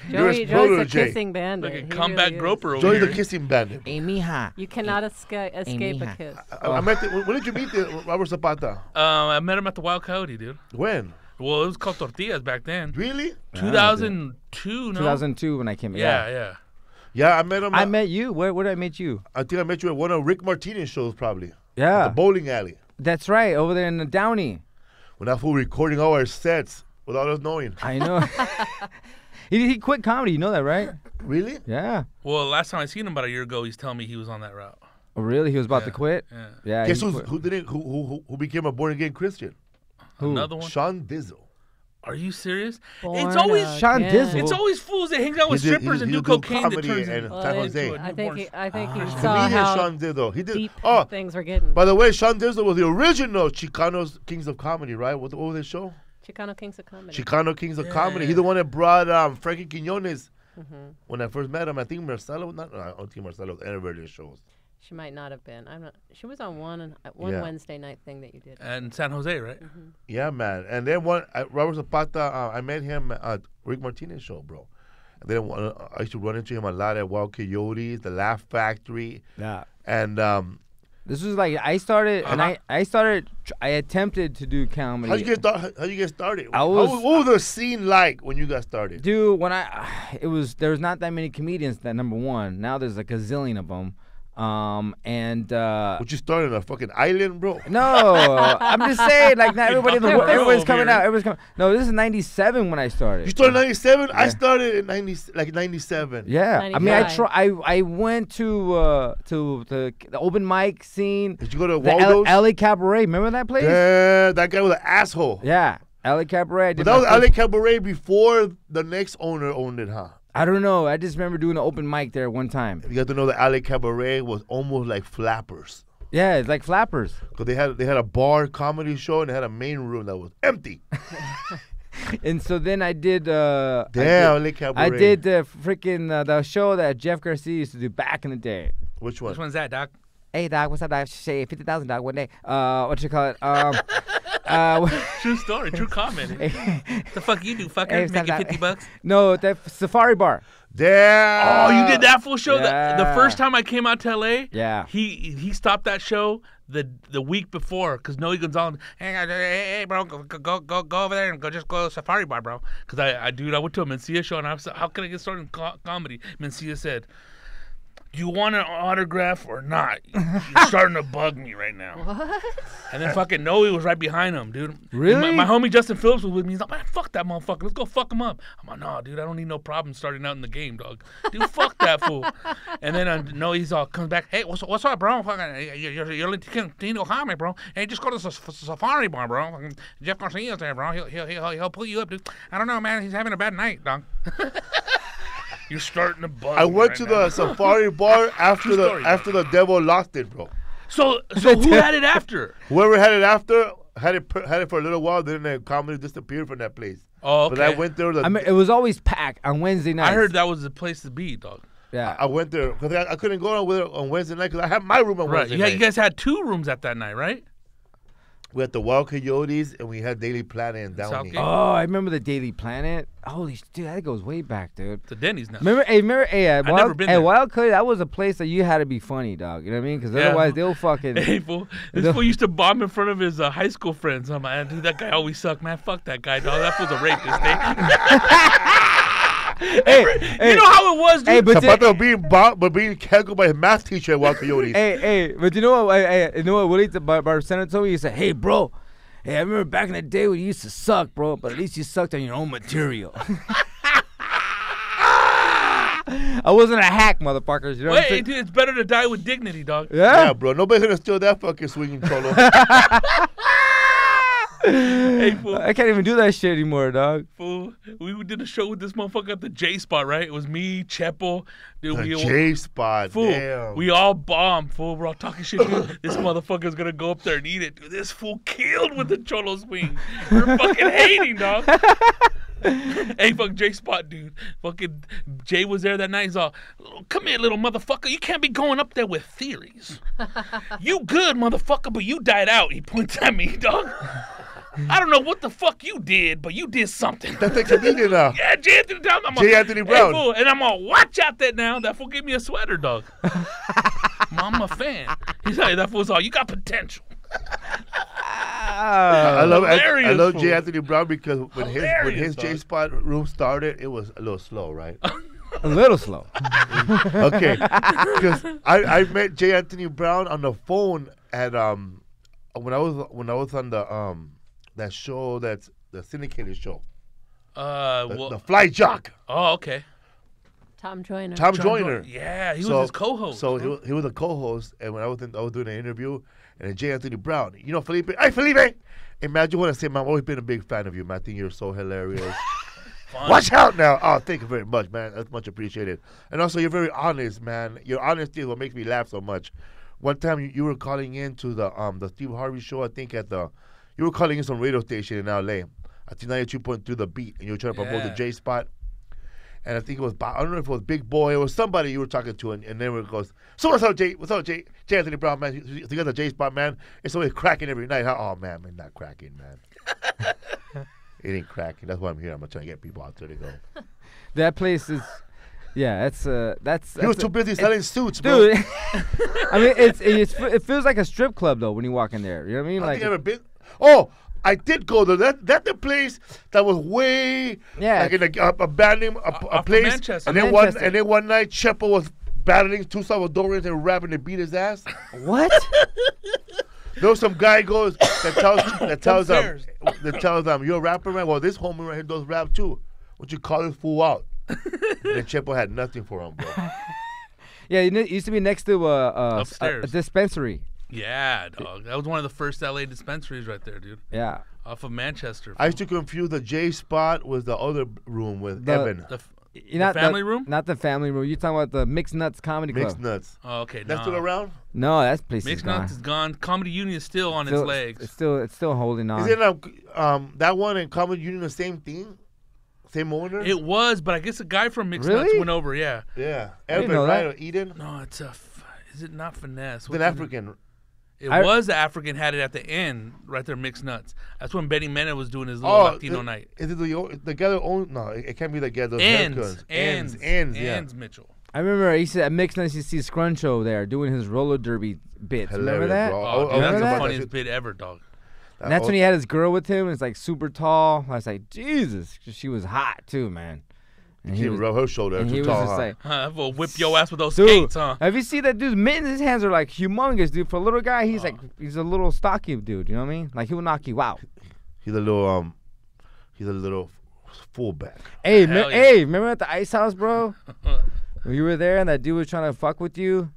You're his Joey's a protege. kissing bandit. Like a He combat really is. groper over Joy's here. the kissing bandit. Hey, mija. You cannot escape a mija. kiss. I met when did you meet Robert Zapata? I met him at the Wild Coyote, dude. When? Well, it was called Tortillas back then. Really? 2002, no? 2002 when I came. Yeah. Yeah, I met him. I met you. Where did I meet you? I think I met you at one of Rick Martinez shows, probably. Yeah. The bowling alley. That's right. Over there in the Downey. When that fool recording all our sets without us knowing. I know. He quit comedy. You know that, right? Really? Yeah. Well, last time I seen him about a year ago, he's telling me he was on that route. Oh, really? He was about to Yeah, quit? yeah. Yeah. Guess he quit. who became a born again Christian? Who? Another one? Sean Dizzle. Are you serious? Born It's always Sean again. Dizzle. it's always fools that hang out with He did- strippers he- and he do do cocaine that comedy turns and into San into Jose. a I think newborn. I think he saw Comedian how Sean Dizzle. He did. deep Oh, things were getting. by the way, Sean Dizzle was the original Chicano's Kings of Comedy, right? What was his show? Chicano Kings of Comedy. Chicano Kings of Yeah, Comedy. yeah. He's the one that brought Frankie Quinones. Mm-hmm. When I first met him, I think Marcelo. I don't think Marcelo was ever in shows. She might not have been. I'm not. She was on one Yeah. Wednesday night thing that you did. And San Jose, right? Yeah, man. And then Robert Zapata, I met him at Rick Martinez show, bro. And then I used to run into him a lot at Wild Coyotes, the Laugh Factory, Yeah. and This was like I started and I attempted to do comedy. how'd you get started? I was- what was the scene like when you got started? Dude, there was not that many comedians. That number one. Now there's a gazillion of them. Would you start on a fucking island, bro? No, I'm just saying, like, not everybody in the world, everybody's coming here. out. Everybody's coming. No, this is '97 when I started. You started in '97. I Yeah. started in '97. Yeah, I mean, I 95. I went to the open mic scene. Did you go to The Waldo's? LA Cabaret. Remember that place? Yeah, that guy was an asshole. Yeah, LA Cabaret. I did But that was my LA first- Cabaret before the next owner owned it, huh? I don't know. I just remember doing an open mic there one time. You got to know that LA Cabaret was almost like Flappers. Yeah, it's like Flappers. Because they had a bar comedy show and they had a main room that was empty. And so then I did. Damn, LA Cabaret. I did the freaking the show that Jeff Garcia used to do back in the day. Which one? Which one's that, Doc? Hey, dog, what's up, dog? Say 50,000, dog, one day. What you call it? True story, true comment. The fuck you do, fucker? Hey, Make stop it that. $50? No, that Safari Bar. Damn. Oh, you did that full show? The Yeah. first time I came out to LA, Yeah. he stopped that show the week before because Noe Gonzalez, hey, bro, go over there and go to Safari Bar, bro. Because I went to a Mencia show and I was how can I get started in comedy? Mencia said, do you want an autograph or not? You're starting to bug me right now. What? And then fucking Noe was right behind him, dude. Really? And my homie Justin Phillips was with me. He's like, man, fuck that motherfucker. Let's go fuck him up. I'm like, nah, dude, I don't need no problem starting out in the game, dog. Dude, fuck that fool. And then Noe's all comes back, hey, what's up, bro? Fucking, you're Latino Jaime, bro. Hey, just go to the safari bar, bro. Fucking Jeff Garcia's there, bro. He'll pull you up, dude. I don't know, man. He's having a bad night, dog. You're starting to bug. I went right to now. the safari bar after the devil lost it, bro. So who had it after? Whoever had it after had it for a little while. Then the comedy disappeared from that place. Oh, okay. But I went there. I mean, it was always packed on Wednesday nights. I heard that was the place to be, dog. Yeah. I went there because I couldn't go on Wednesday night because I had my room on Right. Wednesday Yeah, night. you guys had 2 rooms at that night, right? We had the Wild Coyotes and we had Daily Planet and Downey. Southgate? Oh, I remember the Daily Planet. Holy shit, that goes way back, dude. The Denny's now. Remember, at never been there. Wild Coyote, that was a place that you had to be funny, dog. You know what I mean? Because otherwise they'll fucking. Hey, fool. This fool used to bomb in front of his high school friends. I'm like, dude, that guy always sucked, man. Fuck that guy, dog. That fool's a rapist, hey, you know how it was, dude? Hey, but being heckled by his math teacher at Wild Coyotes. hey, but you know what? You know what? Willie, our senator told me. He said, "Hey, bro. Hey, I remember back in the day when you used to suck, bro. But at least you sucked on your own material." I wasn't a hack, motherfuckers. You know what I'm saying? Dude, it's better to die with dignity, dog. Yeah, bro. Nobody's gonna steal that fucking swinging cholo. Hey, fool. I can't even do that shit anymore, dog. Fool. We did a show with this motherfucker at the J Spot, right? It was me, Chepo. Dude, The J Spot. Fool, Damn. we all bombed, fool. We're all talking shit, dude. This motherfucker's gonna go up there and eat it, dude. This fool killed with the cholo swing. We're fucking hating, dog. Hey, fuck J Spot, dude. Fucking Jay was there that night. He's all, come here, little motherfucker. You can't be going up there with theories. You good, motherfucker, but you died out. He points at me, dog. I don't know what the fuck you did, but you did something. That's a comedian now. Yeah, J. Anthony Brown. J. Anthony Brown. Hey, fool, and I'm all, watch out that now. That fool gave me a sweater, dog. I'm a fan. He's like, that fool's all, you got potential. I Hilarious, love fool. J. Anthony Brown because when Hilarious, his dog. J Spot room started, it was a little slow, right? A little slow. Okay, because I met J. Anthony Brown on the phone at when I was on the that show that's the syndicated show, the Fly Jock. Oh, okay. Tom Joyner. Tom Joyner. Yeah, he was his co-host. So he was a co-host, and when I was doing an interview, and then J. Anthony Brown, you know Felipe. Hey Felipe, imagine what I say, man. I've always been a big fan of you, man. I think you're so hilarious. Watch out now. Oh, thank you very much, man. That's much appreciated. And also, you're very honest, man. Your honesty is what makes me laugh so much. One time you were calling in to the Steve Harvey show, I think you were calling in some radio station in L.A. I think 92.3 The Beat, and you were trying to promote the J Spot. And I think it was, I don't know if it was Big Boy or somebody you were talking to, and then it goes, so what's up, Jay? What's up, Jay? J. Anthony Brown, man. You got the J Spot, man. It's always cracking every night. Huh? Oh, man, not cracking, man. It ain't cracking. That's why I'm here. I'm trying to get people out there to go. That place is, yeah, that's. He was too busy selling suits, bro. Dude. I mean, it feels like a strip club though when you walk in there. You know what I mean? I Like, think I've ever been. Oh, I did go there. That the place that was way like in a abandoned a place. Manchester. And then one night Chepo was battling 2 Salvadorians and rapping to beat his ass. what? There was some guy goes that tells them you're a rapper, man. Well, this homie right here does rap too. What you call this fool out? And then Chepo had nothing for him, bro. Yeah, it used to be next to a Upstairs. dispensary. Yeah, dog. That was one of the first LA dispensaries right there, dude. Yeah. Off of Manchester. I used to confuse the J Spot with the other room with Evan. The family room? Not the family room. You're talking about the Mixed Nuts Comedy Club. Mixed Nuts. Oh, okay. That's still around? No, that place Mixed is gone. Nuts is gone. Comedy Union is still on its legs. It's still holding on. Is it that one and Comedy Union the same thing? Same owner? It was, but I guess a guy from Mixed Really? Nuts went over, yeah. Yeah. didn't Evan, know right? that. Or Eden? No, it's is it not Finesse? It's What's an African. It was the African had it at the end, right there, Mixed Nuts. That's when Benny Mena was doing his little Latino night. Is it the Gather own? No, it can't be the Gather. Ends, yeah. Mitchell. I remember I used to at Mixed Nuts. You see Scruncho there doing his roller derby bits. Remember Hilarious, that? bro. Oh, dude, I that's was the about funniest that bit ever, dog. And that's when he had his girl with him. It's like super tall. I was like, Jesus, she was hot too, man. And He rub her shoulder. and Too he was tall, just huh? like, That fool whip your ass with those dude, skates, huh? have you seen that dude's mittens? His hands are like humongous, dude. For a little guy, he's like, he's a little stocky dude. You know what I mean? Like he will knock you out. He's a little fullback. Hey, Hell yeah. hey, remember at the ice house, bro? When you were there and that dude was trying to fuck with you,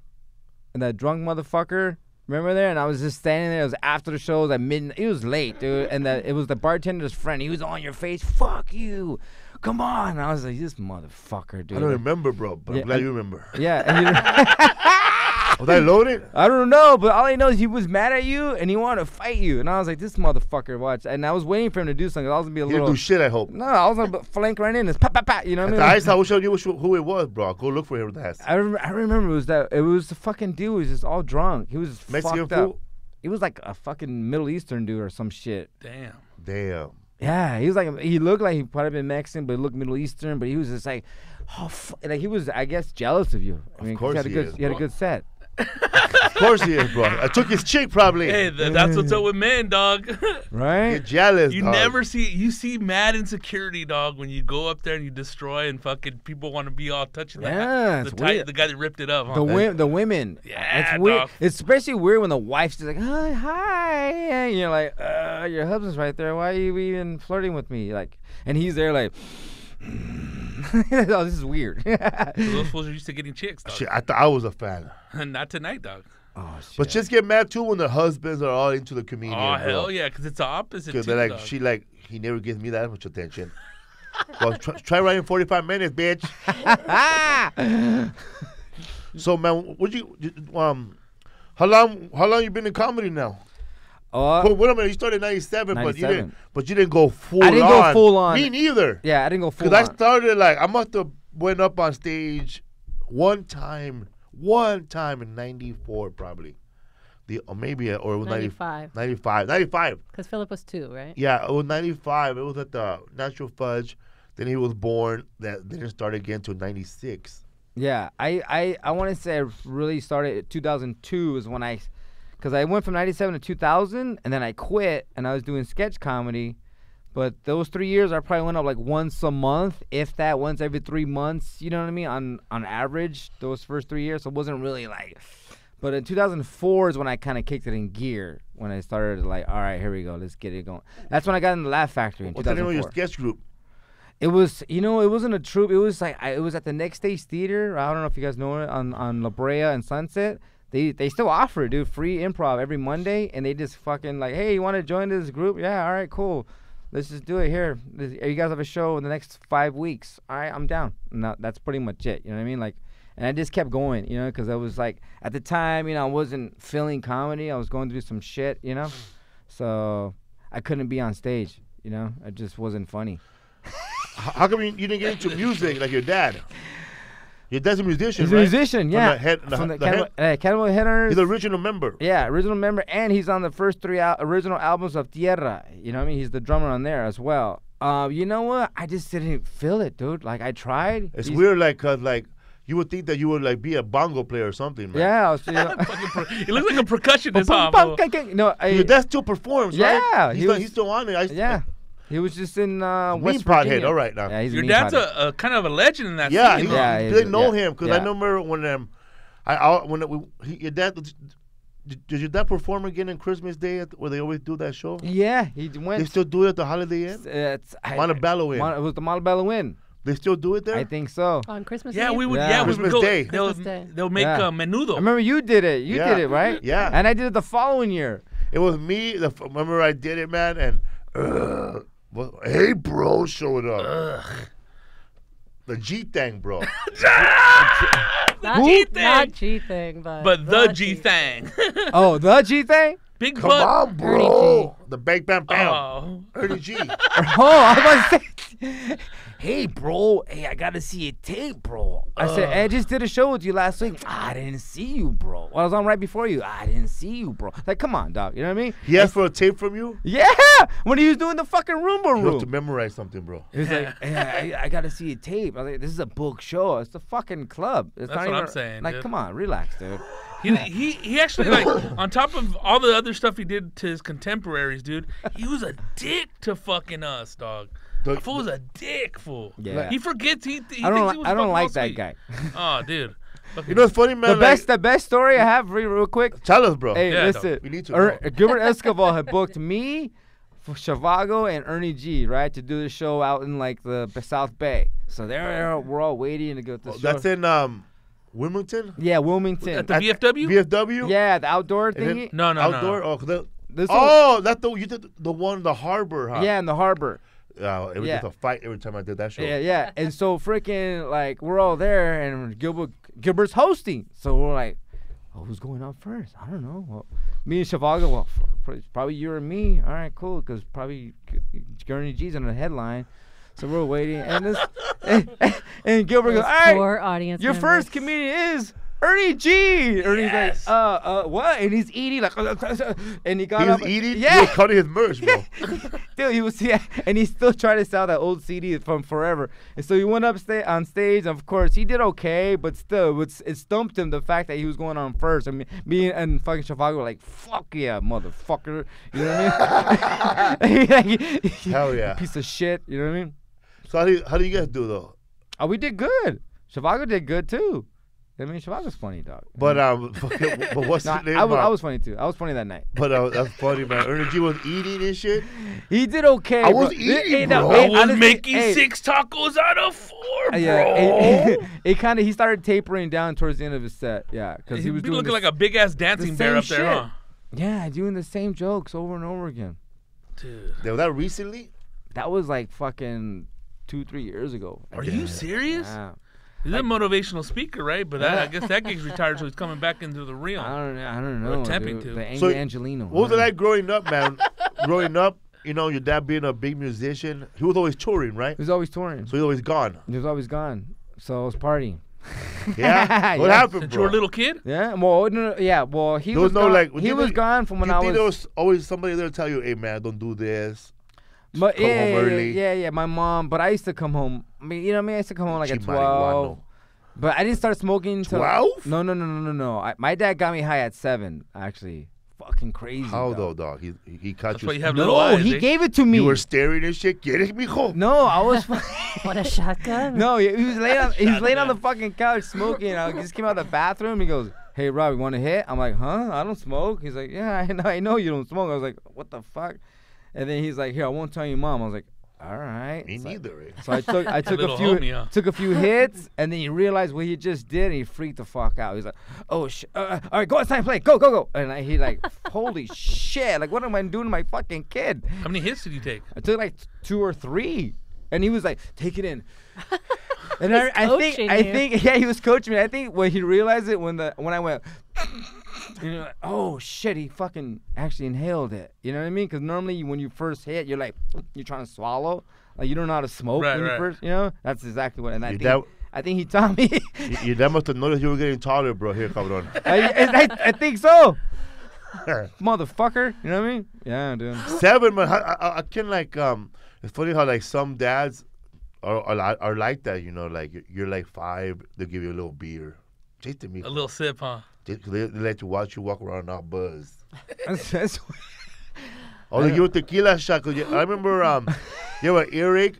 and that drunk motherfucker. Remember there? And I was just standing there. It was after the show. It was at midnight. It was late, dude. And it was the bartender's friend. He was on your face. Fuck you. Come on. And I was like, this motherfucker, dude. I don't remember, bro, but Yeah, I'm glad you remember. Yeah. And Was I loaded? I don't know, but all I know is he was mad at you and he wanted to fight you. And I was like, this motherfucker, watch. And I was waiting for him to do something. I was going to be a He little. didn't do shit, I hope. No, I was going to flank right in. It's pat, pat, pat. You know what I At mean? the ice, I wish I knew who it was, bro. I'll go look for him with the ass. I remember it was the fucking dude who was just all drunk. He was Mexican fucked up. fool? He was like a fucking Middle Eastern dude or some shit. Damn. Damn. Yeah, he was like, he looked like he probably been Mexican, but he looked Middle Eastern. But he was just like, oh, like he was, I guess, jealous of you. I mean, 'cause course he had a he good, is, he had a bro. good set. Of course he is, bro. I took his chick, probably. Hey, that's what's up with men, dog. Right? Get jealous, You dog. never see mad insecurity, dog, when you go up there and you destroy and fucking people want to be all touching Yeah, the it's weird. the guy that ripped it up, huh? The women. Yeah, it's weird. dog. It's especially weird when the wife's just like, hi, and you're like, your husband's right there. Why are you even flirting with me? Like, and he's there like, oh, this is weird. Those fools are used to getting chicks, dog. Shit, I thought I was a fan. Not tonight, dog. Oh shit. But just get mad, too, when the husbands are all into the comedian, Oh, bro. hell yeah, because it's the opposite, too, Because they're like, dog. he never gives me that much attention. Well, try writing 45 minutes, bitch. So, man, how long you been in comedy now? Oh, Wait a minute, you started in 97, but you 97. didn't go full on. I didn't go full on. Me neither. yeah, I didn't go full Because I on. started I must have went up on stage one time in 94 probably. Maybe it was 95. 95. Because Philip was 2, right? Yeah, it was 95. It was at the Natural Fudge. Then he was born. That didn't start again until 96. Yeah, I want to say I really started at 2002 is when because I went from 97 to 2000 and then I quit and I was doing sketch comedy. But those 3 years I probably went up like once a month, if that, once every 3 months, you know what I mean, on average, those first 3 years. So it wasn't really like, but in 2004 is when I kind of kicked it in gear, when I started like, all right, here we go, let's get it going. That's when I got in the Laugh Factory in What's the name 2004. of your sketch group? It was, it wasn't a troupe. It was like, it was at the Next Stage Theater. I don't know if you guys know it, on La Brea and Sunset. They still offer it, dude, free improv every Monday, and they just fucking like, hey, you want to join this group? Yeah, all right, cool. Let's just do it here. You guys have a show in the next 5 weeks. All right, I'm down. And that's pretty much it. You know what I mean? Like, and I just kept going, because I was like, at the time, I wasn't feeling comedy. I was going through some shit, So I couldn't be on stage, It just wasn't funny. How come you didn't get into music like your dad? Your dad's a musician, He's right? a musician, yeah. From the Cannibal Headhunters. He's the original member. Yeah, original member, and he's on the first 3 original albums of Tierra. You know what I mean? He's the drummer on there as well. You know what? I just didn't feel it, dude. Like, I tried. It's weird, cause you would think that you would be a bongo player or something, man. Yeah, I was, He looks like a percussionist, huh? No, Your dad still performs, right? Yeah, He's still on it. yeah. He was just in West Mean Virginia. pothead, all right now. Yeah, he's a Your mean dad's pothead. a kind of a legend in that Yeah, scene. they know him because I yeah. remember when your dad. Did your dad perform again on Christmas Day where they always do that show? Yeah, he went. They still do it at the Holiday Inn? Montebello Inn. It was the Montebello Inn. They still do it there? I think so. On Christmas Yeah, Eve? we would. Yeah. Yeah, we would Christmas go. Day. Christmas Day. They'll make Yeah. menudo. I remember you did it. You Yeah. did it, right? Yeah. And I did it the following year. It was me. Remember I did it, man, and hey, bro, showed up. The G thing, bro. Not G thing, but the G thing. Oh, the G thing? Big Come butt. on, Ernie bro. The bang, bam, bam. Oh. Ernie G. Oh, I was about to say, hey, bro. Hey, I got to see your tape, bro. I said, I just did a show with you last week. I didn't see you, bro. Well, I was on right before you. I didn't see you, bro. Like, come on, dog. You know what I mean? He asked for a tape from you? Yeah, when he was doing the fucking Roomba You have room. to memorize something, bro. He was like, hey, I got to see your tape. I was like, this is a book show. It's the fucking club. It's That's not what even, I'm saying, Like, dude. come on, relax, dude. He actually, like, on top of all the other stuff he did to his contemporaries, dude, he was a dick dick to fucking us, dog. The- That fool was a dick, fool. Yeah. He forgets. He thinks he I was don't fucking like all that sweet. guy. Oh, dude. You know what's funny, man? The best story I have, real quick. Tell us, bro. Hey, Yeah, listen. we need to know. Gilbert Escobar had booked me, for Chavago, and Ernie G, right, to do the show out in like the South Bay. So we're all waiting to go to the show. That's in Wilmington? Yeah, Wilmington. At the VFW? VFW? Yeah, the outdoor And then thingy. No. Outdoor? Oh, This that's you did the one in the harbor, huh? yeah, in the harbor. It was Yeah. just a fight every time I did that show. Yeah. And so freaking like we're all there, and Gilbert's hosting. So we're like, oh, who's going on first? I don't know. Well, me and Chavago. Well, probably you and me. All right, cool. Because probably Ernie G's on the headline. So we're waiting, and and Gilbert goes, all right, Poor audience your members. first comedian is Ernie G. Ernie's Yes. like, what? And he's eating like, and he got He was up. eating? Yeah. He was cutting his merch, bro. Dude, he was and he's still trying to sell that old CD from forever. And so he went up on stage. Of course, he did okay, but still, it stumped him the fact that he was going on first. I mean, me and fucking Chavago were like, "Fuck yeah, motherfucker!" You know what I mean? Hell yeah. Piece of shit. You know what I mean? So how do you guys do, though? Oh, we did good. Chavago did good too. I mean, Chavago's funny, dog. But but what's No, the name? I was funny too. I was funny that night. But that's funny, man. Ernie G was eating and shit. He did okay. I bro. was eating, no, bro. I was honestly, making hey, 6 tacos out of 4, bro. Yeah, he started tapering down towards the end of his set. Yeah, because he He was be doing looking this- like a big ass dancing bear up same there, shit. huh? Yeah, doing the same jokes over and over again. Dude. Was that recently? That was like fucking 2-3 years ago. Are you serious? Yeah. He's a motivational speaker, right? But I guess that guy's retired, so he's coming back into the real. I don't know. attempting dude. to. The angry So, Angelino. What was it like growing up, man? Growing up, you know, your dad being a big musician, he was always touring, right? He was always touring. So he was always gone. He was always gone. So I was partying. Yeah? What Yeah. happened, Since bro? you were a little kid? Yeah. Well, no, yeah. Well, he There was was no, gone. like, he you was think- gone from when you I think was. there was always somebody there to tell you, hey, man, don't do this. But come home early. yeah. My mom. But I used to come home. I mean, you know what I mean? I used to come home like at Chi 12. marihuano. But I didn't start smoking until 12? No. My dad got me high at 7. Actually, fucking crazy. How dog. though, dog? He caught That's you. why you have little No, eyes. he eh? gave it to me. You were staring and shit. Get it, mijo. No, I was. What a shotgun. No, he was laying on the fucking couch smoking. I just came out of the bathroom. He goes, "Hey, Rob, you want a hit?" I'm like, "Huh? I don't smoke." He's like, "Yeah, I know you don't smoke." I was like, "What the fuck?" And then he's like, "Here, I won't tell your mom." I was like, "All right." Me So- neither, eh? So I took Little a few homie, huh? took a few hits, and then he realized what he just did, and he freaked the fuck out. He's like, "Oh shit! All right, go outside and play. Go!" And he like, "Holy shit! Like, what am I doing to my fucking kid?" How many hits did you take? I took like 2 or 3, and he was like, "Take it in." And I coaching think yeah, he was coaching me. I think when he realized it when I went, you know, like, oh shit, he fucking actually inhaled it. You know what I mean? Because normally when you first hit, you're like, you're trying to swallow, like you don't know how to smoke Right, when you right. first. You know, that's exactly what. And Your I think he taught me. Your dad must have noticed you were getting taller, bro. Here, cabrón. I think so, motherfucker. You know what I mean? Yeah, dude. 7, man. I can like It's funny how like some dads are like that. You know, like you're like 5, they'll give you a little beer. Just to me. A little sip, huh? They let you watch you walk around all buzzed. That's Oh, they give you a tequila shot. Cause I remember, you have an earache.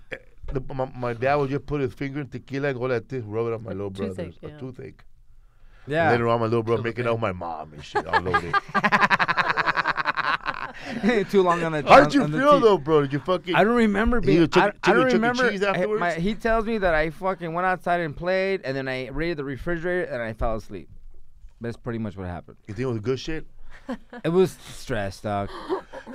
My dad would just put his finger in tequila and go like this, rub it on my little brother's Toothache, yeah. toothache. yeah. Later on, my little brother making out with my mom and shit all loaded. Too long on the. How did you on the feel teeth. though, bro? Did you fucking? I don't remember being. You took- I took a don't Chuck E. remember. Cheese afterwards? He tells me that I fucking went outside and played, and then I raided the refrigerator and I fell asleep. That's pretty much what happened. You think it was good shit? It was stress, dog.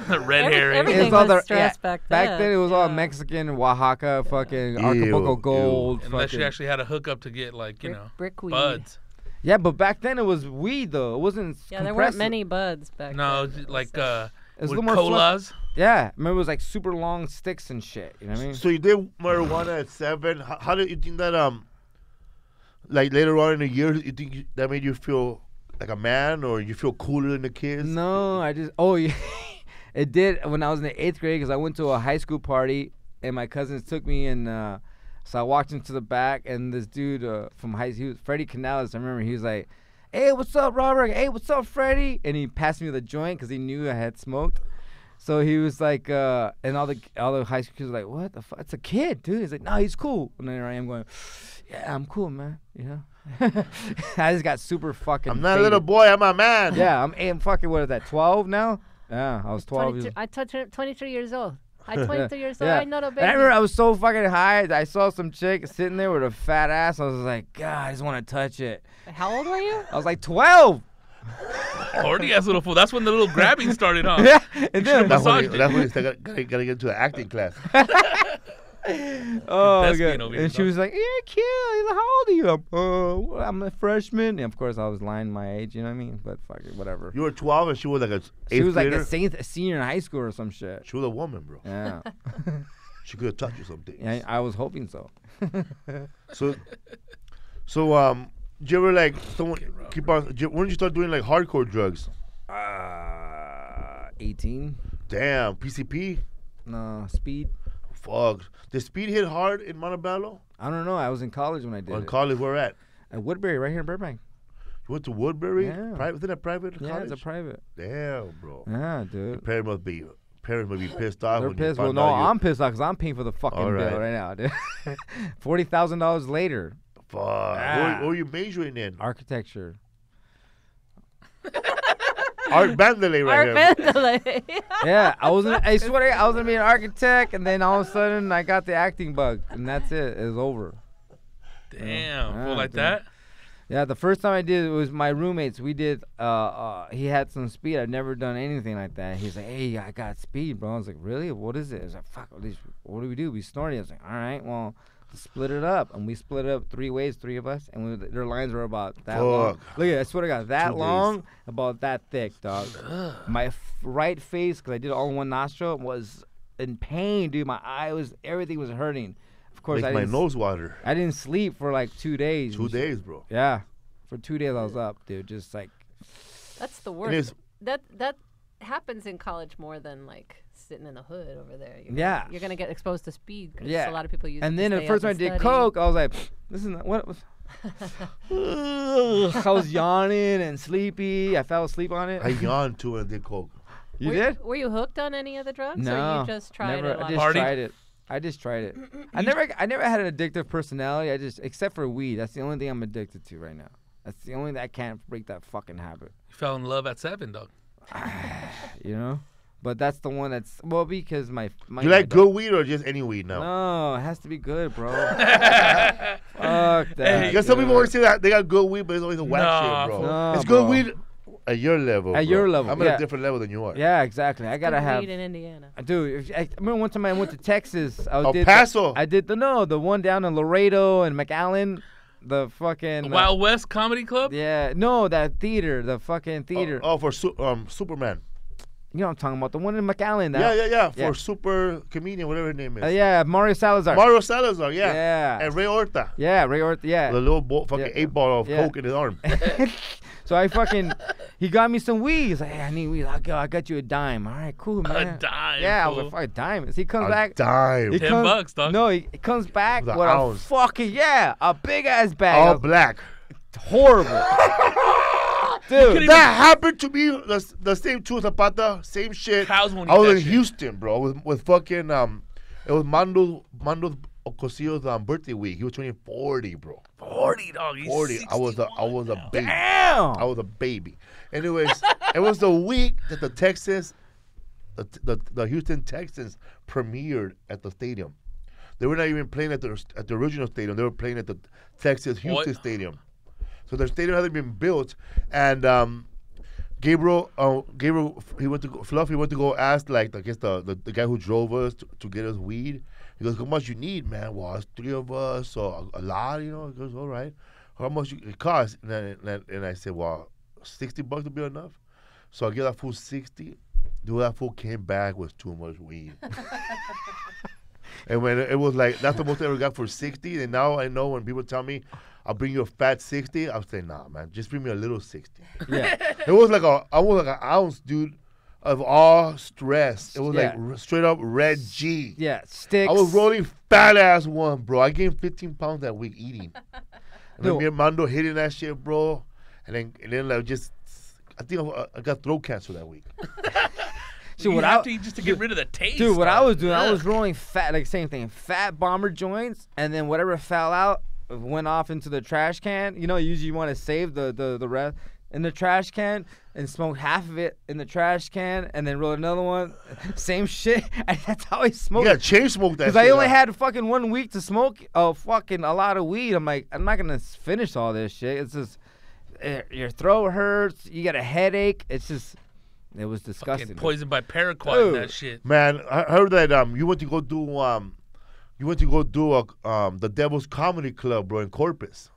Red hair. everything It's all was the- stress yeah, back then. Back then, it was all yeah. Mexican, Oaxaca, fucking Ew, Acapulco ew. Gold. Unless fucking- you actually had a hookup to get like, you know, Brick weed. buds. Yeah, but back then it was weed though. It wasn't. Yeah, there weren't compressed. many buds back No, then. it's like It was a with little more fluff- colas. Yeah, I remember it was like super long sticks and shit. You know what I mean? So you did marijuana at 7. How did you think that like later on in the year, you think that made you feel like a man, or you feel cooler than the kids? No, yeah, it did when I was in the 8th grade because I went to a high school party and my cousins took me and so I walked into the back and this dude from high school, Freddie Canales, I remember he was like, "Hey, what's up, Robert? Hey, what's up, Freddie?" And he passed me the joint because he knew I had smoked. So he was like, and all the high school kids were like, what the fuck? It's a kid, dude. He's like, no, he's cool. And then I am going, yeah, I'm cool, man. You know. I just got super fucking. I'm not a little boy. I'm a man. Yeah, I'm fucking. What is that? 12 now? Yeah, I was 12. I touched 23 years old. I'm 23 years old. Yeah. I'm not a baby. And I remember I was so fucking high. I saw some chick sitting there with a fat ass. I was like, God, I just want to touch it. How old were you? I was like 12. Horny ass little fool. That's when the little grabbing started, huh? Yeah, and then That's when Massaged you gotta get into an acting class. oh, Thespian God. over here, And she dog. was like, "You're cute. How old are you?" I'm a freshman. And of course, I was lying my age. You know what I mean? But fuck it, whatever. You were 12 and she was like a She was like grader. a senior in high school or some shit. She was a woman, bro. Yeah, She could have touched you someday. yeah. I was hoping so. So, did you ever like someone keep on? When did you start doing like hardcore drugs? 18. Damn, PCP. No, speed. Fuck. Did speed hit hard in Montebello? I don't know. I was in college when I did Or in it. college, where at? At Woodbury, right here in Burbank. You went to Woodbury? Yeah. Private? Isn't that private Yeah, college? it's a private. Damn, bro. Yeah, dude. Parents must be pissed off. They're when pissed. You Well, found no, out you- I'm pissed off because I'm paying for the fucking All right. bill right now, dude. $40,000 later. Fuck. Ah. What were you majoring in? Architecture. Art Bandele right here. Art Vandalay. Yeah, I swear to God, I was gonna be an architect, and then all of a sudden I got the acting bug, and that's it. It was over. Damn, Yeah, fool like dude. that. Yeah, the first time I did it was my roommates. We did. He had some speed. I'd never done anything like that. He's like, "Hey, I got speed, bro." I was like, "Really? What is it?" I was like, "Fuck, what do we do? We snorted." I was like, "All right, well, let's split it up." And we split it up 3 ways, 3 of us, and their lines were about that long. Fuck. Look at it, I swear to God, that 2 days. long, about that thick, dog. My right face, because I did it all in one nostril, was in pain, dude. My eye everything was hurting. Of course, Make I my didn't, nose water. I didn't sleep for like 2 days. 2 days, bro. Yeah. For 2 days I was up, dude. Just like, That's the It is. worst. That happens in college more than like sitting in the hood over there. Yeah. You're gonna get exposed to speed because Yeah. a lot of people use it and to then the stay first up time I and did study. coke, I was like, this is not, what was. I was yawning and sleepy. I fell asleep on it. I yawned too when I did coke. You were did? Were you hooked on any of the drugs? No. Or you just tried never, it? I just Party? tried it. I just tried it. I never had an addictive personality. Except for weed. That's the only thing I'm addicted to right now. That's the only thing I can't break that fucking habit. You fell in love at 7, dog. You know? But that's the one that's, well, because my You like good weed or just any weed now? No, it has to be good, bro. Fuck that. Hey, Because some people dude. always say that they got good weed, but it's always a whack Nah, shit, bro. No, It's good bro. weed at your level. At bro. your level, I'm yeah. at a different level than you are. Yeah, exactly. I gotta Good have. weed in Indiana. Dude, I remember one time I went to Texas. El Paso. I did the one down in Laredo and McAllen, the fucking Wild West Comedy Club? yeah, no, that theater, the fucking theater. Oh, for Superman. You know what I'm talking about, the one in McAllen. Yeah. Yeah. For super comedian, whatever his name is. Yeah, Mario Salazar. Mario Salazar, yeah. Yeah. And Ray Horta. Yeah, Ray Orta. Yeah. The little fucking Yeah. 8-ball of Yeah. coke in his arm. So I fucking, he got me some weed. He's like, hey, I need weed. I got you a dime. All right, cool, man. dime, Yeah, I was fool. like, fuck, a dime. So he comes A back. dime. He $10, dog. No, he comes back With with an a ounce. fucking, a big ass bag. All of black. horrible. Dude. That happened to me the same too, Zapata. Same shit. Cows won't I eat was that in shit. Houston, bro, with fucking it was Mando Cosillo's birthday week. He was turning 40, bro. 40, dog. He's 40. I was a now. baby. Damn. I was a baby. Anyways, it was the week that the Houston Texans premiered at the stadium. They were not even playing at the original stadium. They were playing at the Texas Houston What? Stadium. So their stadium hadn't been built, and Gabriel, he went to go ask like I guess the guy who drove us to get us weed. He goes, "How much you need, man?" Well, it's 3 of us, so a lot, you know. He goes, "All right, how much it costs?" And I said, "Well, $60 would be enough." So I give that fool 60. Dude, that fool came back with too much weed. And when it was like, that's the most I ever got for 60. And now I know when people tell me, I'll bring you a fat 60, I'll say, nah, man, just bring me a little 60. Yeah. I was like an ounce, dude, of all stress. It was Yeah. like straight up red G. Yeah, sticks. I was rolling fat ass one, bro. I gained 15 pounds that week eating. And then No. me and Mando hitting that shit, bro. And then like just, I think I got throat cancer that week. See, You have to eat just to get rid of the taste. Dude, what I was doing, I Ugh. was rolling fat, like same thing, fat bomber joints, and then whatever fell out went off into the trash can. You know, usually you want to save the rest in the trash can and smoke half of it in the trash can, and then roll another one. Same shit. That's how I smoked. You gotta chain smoke that. Because I shit only up. had fucking 1 week to smoke a lot of weed. I'm like, I'm not gonna finish all this shit. It's just your throat hurts. You get a headache. It's just, it was disgusting. Fucking poisoned by paraquat and that shit. Man, I heard that you went to go do the Devil's Comedy Club, bro, in Corpus.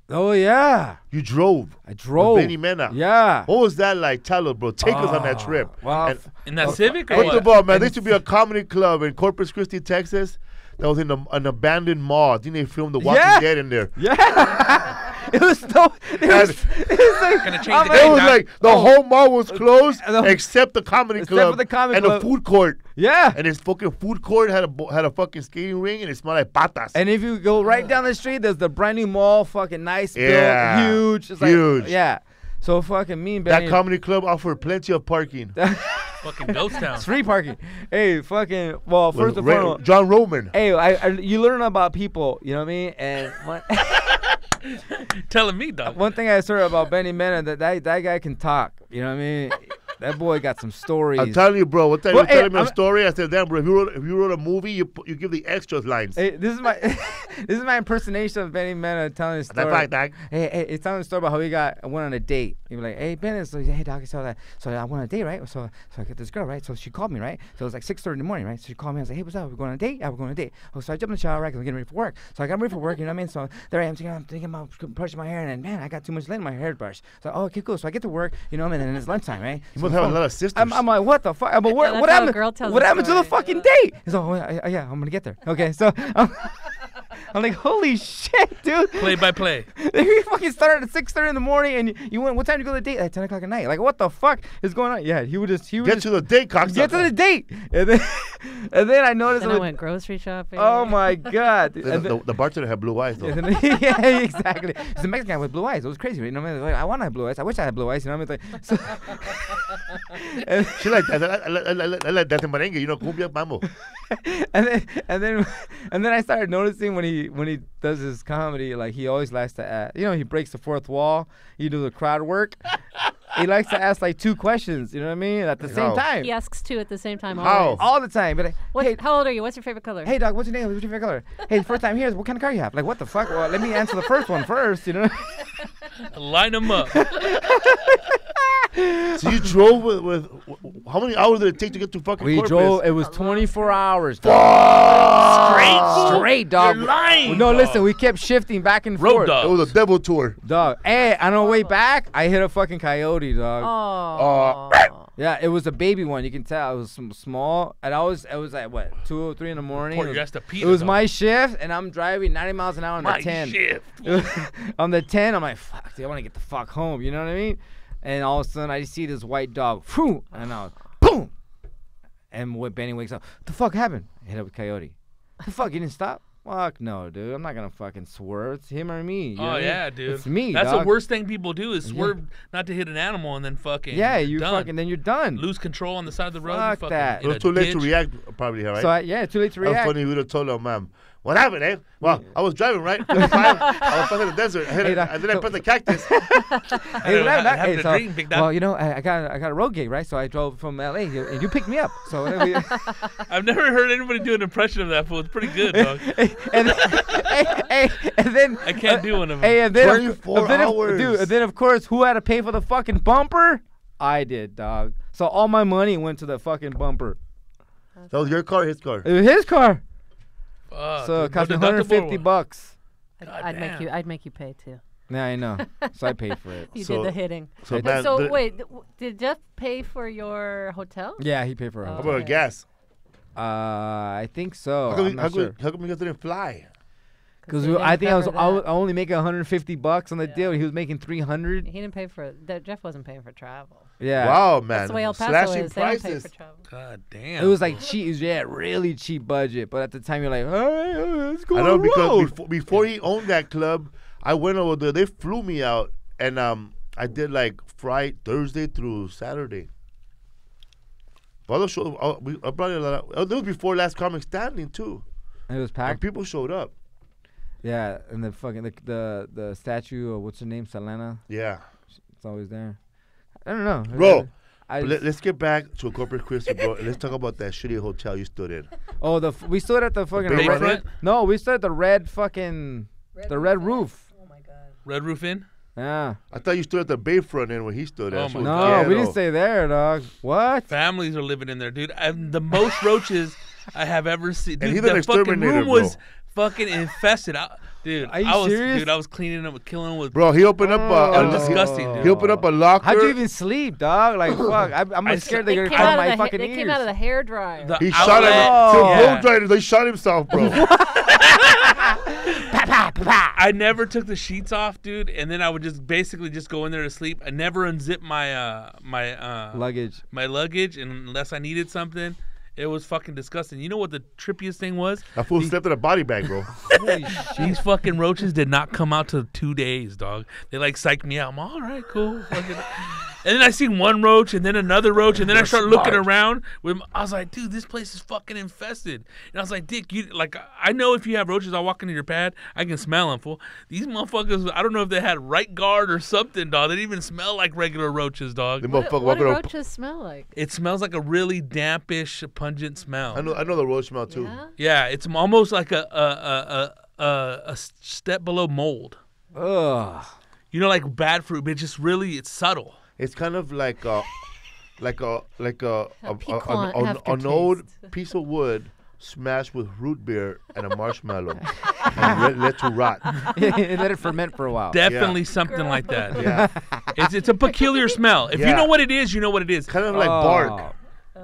Oh yeah, You drove. I drove. Benny Mena. Yeah. What was that like? Tell us, bro. Take us on that trip. Well, And- In that Civic or First what? of all, man, there used to be a comedy club in Corpus Christi, Texas, that was in an abandoned mall. I think they filmed The Walking Yeah. Dead in there. yeah. It was so. It was like, Gonna change I'm the It game, was Doc. like the whole mall was closed And except the comedy except club for the comedy and club. the food court. yeah. And this fucking food court had a fucking skating ring and it smelled like patas. And if you go right down the street, there's the brand new mall, fucking nice, Yeah. built, huge. It's Huge. Like, yeah. So fucking me and That Benny. comedy club offered plenty of parking. Fucking ghost town. It's free parking. Hey, fucking. Well, first of all, John Roman. hey, you learn about people. You know what I mean? And Telling me, dog. one thing I heard about Benny Mena, that guy can talk. You know what I mean? That boy got some stories. I'm telling you, bro. What time Well, you telling hey, me a I'm- story? I said, damn, bro. If you wrote a movie, you give the extras lines. Hey, this is my this is my impersonation of Benny Mena telling his That's story. right, Doc. Hey, he's telling a story about how I went on a date. He was like, hey, Benny, so hey, Doc, so I went on a date, right? So I got this girl, right? So she called me, right? So it was like 6:30 in the morning, right? So she called me. I was like, hey, what's up? We're going on a date? Yeah, we're going on a date. Oh, so I jumped in the shower, right? 'Cause I'm getting ready for work. So I got ready for work, you know what I mean? So there I am, thinking about brushing my hair, and then, man, I got too much lint in my hairbrush. So, oh, okay, cool. So I get to work, you know what I mean? And it's lunchtime, right? You So must have a lot of sisters. I'm like, what the fuck? I'm like, that's what how a happened? girl tells What a happened to the story. fucking date? He's like, oh, yeah, I'm gonna get there. Okay, so I'm like, holy shit, dude. Play by play. We fucking started at 6:30 in the morning, and you went. What time did you go to the date? At 10 o'clock at night. Like, what the fuck is going on? Yeah, he would Get just to the date, cocksucker. get to the date, and then I noticed. Then it I was- went grocery shopping. oh my god. The bartender had blue eyes, though. Yeah, exactly. He's a Mexican guy with blue eyes. It was crazy. You know what I mean? Like, I want to have blue eyes. I wish I had blue eyes. You know what I mean? Like, so, and, She like that. I like that in merengue. You know, cumbia mambo. and then I started noticing when he does his comedy, like he always likes to ask. You know, he breaks the fourth wall. You do the crowd work. He likes to ask like two questions. You know what I mean? At the same How? time, He asks two at the same time. How? Always. all the time. But hey, How old are you? What's your favorite color? hey, dog, what's your name? What's your favorite color? Hey, first time here. What kind of car you have? Like, what the fuck? Well, let me answer the first one first. You know. Line them up. So you drove with how many hours did it take to get to fucking We Corpus? drove. It was 24 hours. Dog. Straight, dog. You're lying. No, dog. listen. We kept shifting back and Road forth. dog. It was a devil tour. Dog. Hey, on our way back, I hit a fucking coyote, dog. Oh. Yeah, it was a baby one. You can tell it was small, and it was like what 2 or 3 in the morning. Poor It was, your ass to Peter, it was dog. my shift, and I'm driving 90 miles an hour on My the 10. shift. On the 10, I'm like, fuck, dude, I want to get the fuck home. You know what I mean? And all of a sudden, I just see this white dog, phew, and I was boom. And when Benny wakes up, what the fuck happened? I hit up with coyote. The fuck, you didn't stop? Fuck no, dude. I'm not gonna fucking swerve. It's him or me. You know what I Oh mean? yeah, dude. It's me. That's dog. the worst thing people do is swerve not to hit an animal and then fucking Yeah, you done. fucking then you're done. Lose control on the side of the road. Fuck you fucking that. It in was a too late to ditch. react, probably, right? So too late to That was react. funny. We would have told her, ma'am, what happened, eh? Well, I was driving, right? 55. I was stuck in the desert. I hit Hey, it, dog, and then I so- pressed the cactus. Hey, I what happened? have Hey, the so- dream, big dog. well, you know, I got a road gate, right? So I drove from LA, and you picked me up. So we, I've never heard anybody do an impression of that fool. It's pretty good, dog. and then I can't do one of them. Hey, and then 24 hours. Dude, and then of course, who had to pay for the fucking bumper? I did, dog. So all my money went to the fucking bumper. That was your car, his car. It was his car. Fuck, So it dude. cost me No deductible $150. one. I'd make damn. you. I'd make you pay too. Yeah, I know. So I paid for it. You So- did the hitting. So, But man, So wait, did Jeff pay for your hotel? Yeah, he paid for it. how about a gas? I think so. How come, I'm not sure. how come you guys didn't fly? Because he didn't I think I was cover that. only making $150 on the deal. He was making 300. He didn't pay for it. Jeff wasn't paying for travel. Yeah. Wow, man. That's the way El Paso Slashing is. They don't pay prices. for travel. God damn. It was like cheap, yeah, really cheap budget. But at the time, you're like, hey, let's go I on know the because road. before he owned that club, I went over there. They flew me out, and I did like Friday, Thursday through Saturday. All the shows, I brought a lot of. It was before Last Comic Standing too. And it was And packed. people showed up. Yeah, and the fucking the statue of what's her name, Selena. Yeah. It's always there. I don't know, Bro, I let's get back to Corpus Christi, bro. Let's talk about that shitty hotel you stood in. oh we stood at the fucking Bayfront? No, we stood at the red fucking red roof. Oh my god. Red Roof Inn. Yeah. I thought you stood at the Bayfront Inn where he stood at. Oh, Shit my was No, ghetto. we didn't stay there, dog. What? Families are living in there, dude. The most roaches I have ever seen. And Dude, he's an the fucking exterminator, room bro. was fucking infested. Dude, Are you I was serious? Dude, I was cleaning them, killing them with. Bro, he opened up It a. was disgusting, dude. He opened up a locker. How'd you even sleep, dog? Like, fuck. I'm I scared s- that They you're came gonna out cut of my the fucking they ears. came out of the hair dryer. The He shot him. outlet- The blow dryer. They shot himself, bro. I never took the sheets off, dude, and then I would just basically just go in there to sleep. I never unzipped my Luggage. my luggage unless I needed something. It was fucking disgusting. You know what the trippiest thing was? That fool slept in a body bag, bro. Holy shit. These fucking roaches did not come out till 2 days, dog. They like psyched me out. I'm all right, cool. Fucking. And then I seen one roach and then another roach and then I started looking around. I was like, dude, this place is fucking infested. And I was like, Dick, I know if you have roaches, I'll walk into your pad, I can smell them, fool. These motherfuckers, I don't know if they had right guard or something, dog. They didn't even smell like regular roaches, dog. The What, motherfucker what do walking around. roaches smell like? It smells like a really dampish, pungent smell. I know the roach smell too. Yeah? Yeah, it's almost like a step below mold. You know, like bad fruit, but it's subtle. It's kind of like an piquant old aftertaste. piece of wood smashed with root beer and a marshmallow and let to rot. Let it ferment for a while. Definitely something like that. Yeah, It's a peculiar smell. If you Yeah. know what it is, you know what it is. kind of like bark.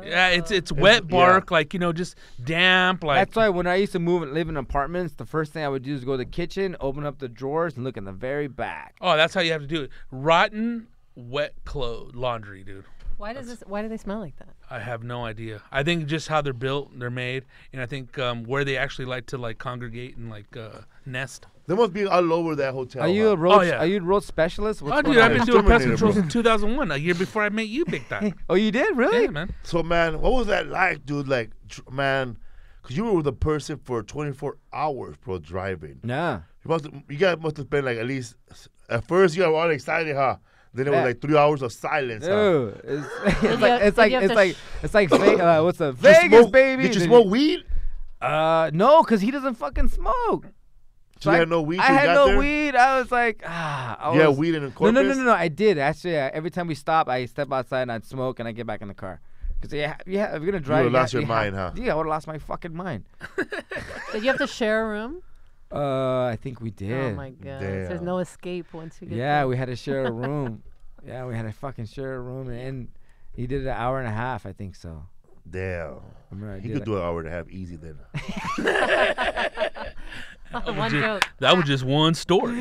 Yeah, it's wet bark, like, just damp. Like That's why when I used to move and live in apartments, the first thing I would do is go to the kitchen, open up the drawers, and look in the very back. oh, that's how you have to do it. Rotten, wet clothes, laundry, dude. Why do they smell like that? I have no idea. I think just how they're built, they're made, and I think where they actually like to like congregate and like nest. They must be all over that hotel. Are you a huh? roach? yeah. Are you a roach specialist? What's Oh, going dude, on? I've been doing pest Exterminator, control bro. since 2001, a year before I met you, big time. Oh, you did really? Yeah, man. So man, what was that like, dude? Like, man, because you were with a person for 24 hours, bro, driving. Yeah. You guys must have been like at least at first you were all excited, huh? Then it was Yeah. like 3 hours of silence, huh? Dude, it's you like have- it's did like you have it's to like it's like Vegas. What's the Did you Vegas, smoke- baby? Did you Then smoke weed? No, cause he doesn't fucking smoke. So you had no weed I till you had got no there? weed. I was like, I Yeah, was- weed in the No, corpus? no. I did actually. Every time we stop, I step outside and I'd smoke and I get back in the car. Cause if you're gonna drive, would've lost your mind, huh? Yeah, I would have lost my fucking mind. Did you have to share a room? I think we did. Oh my god! There's Damn. no escape once you get Yeah, there. we had to share a room. Yeah, we had to fucking share a room, and he did an hour and a half, I think so. Damn. I remember I He did could it. do an hour and a half easy then. One joke. That was just one story.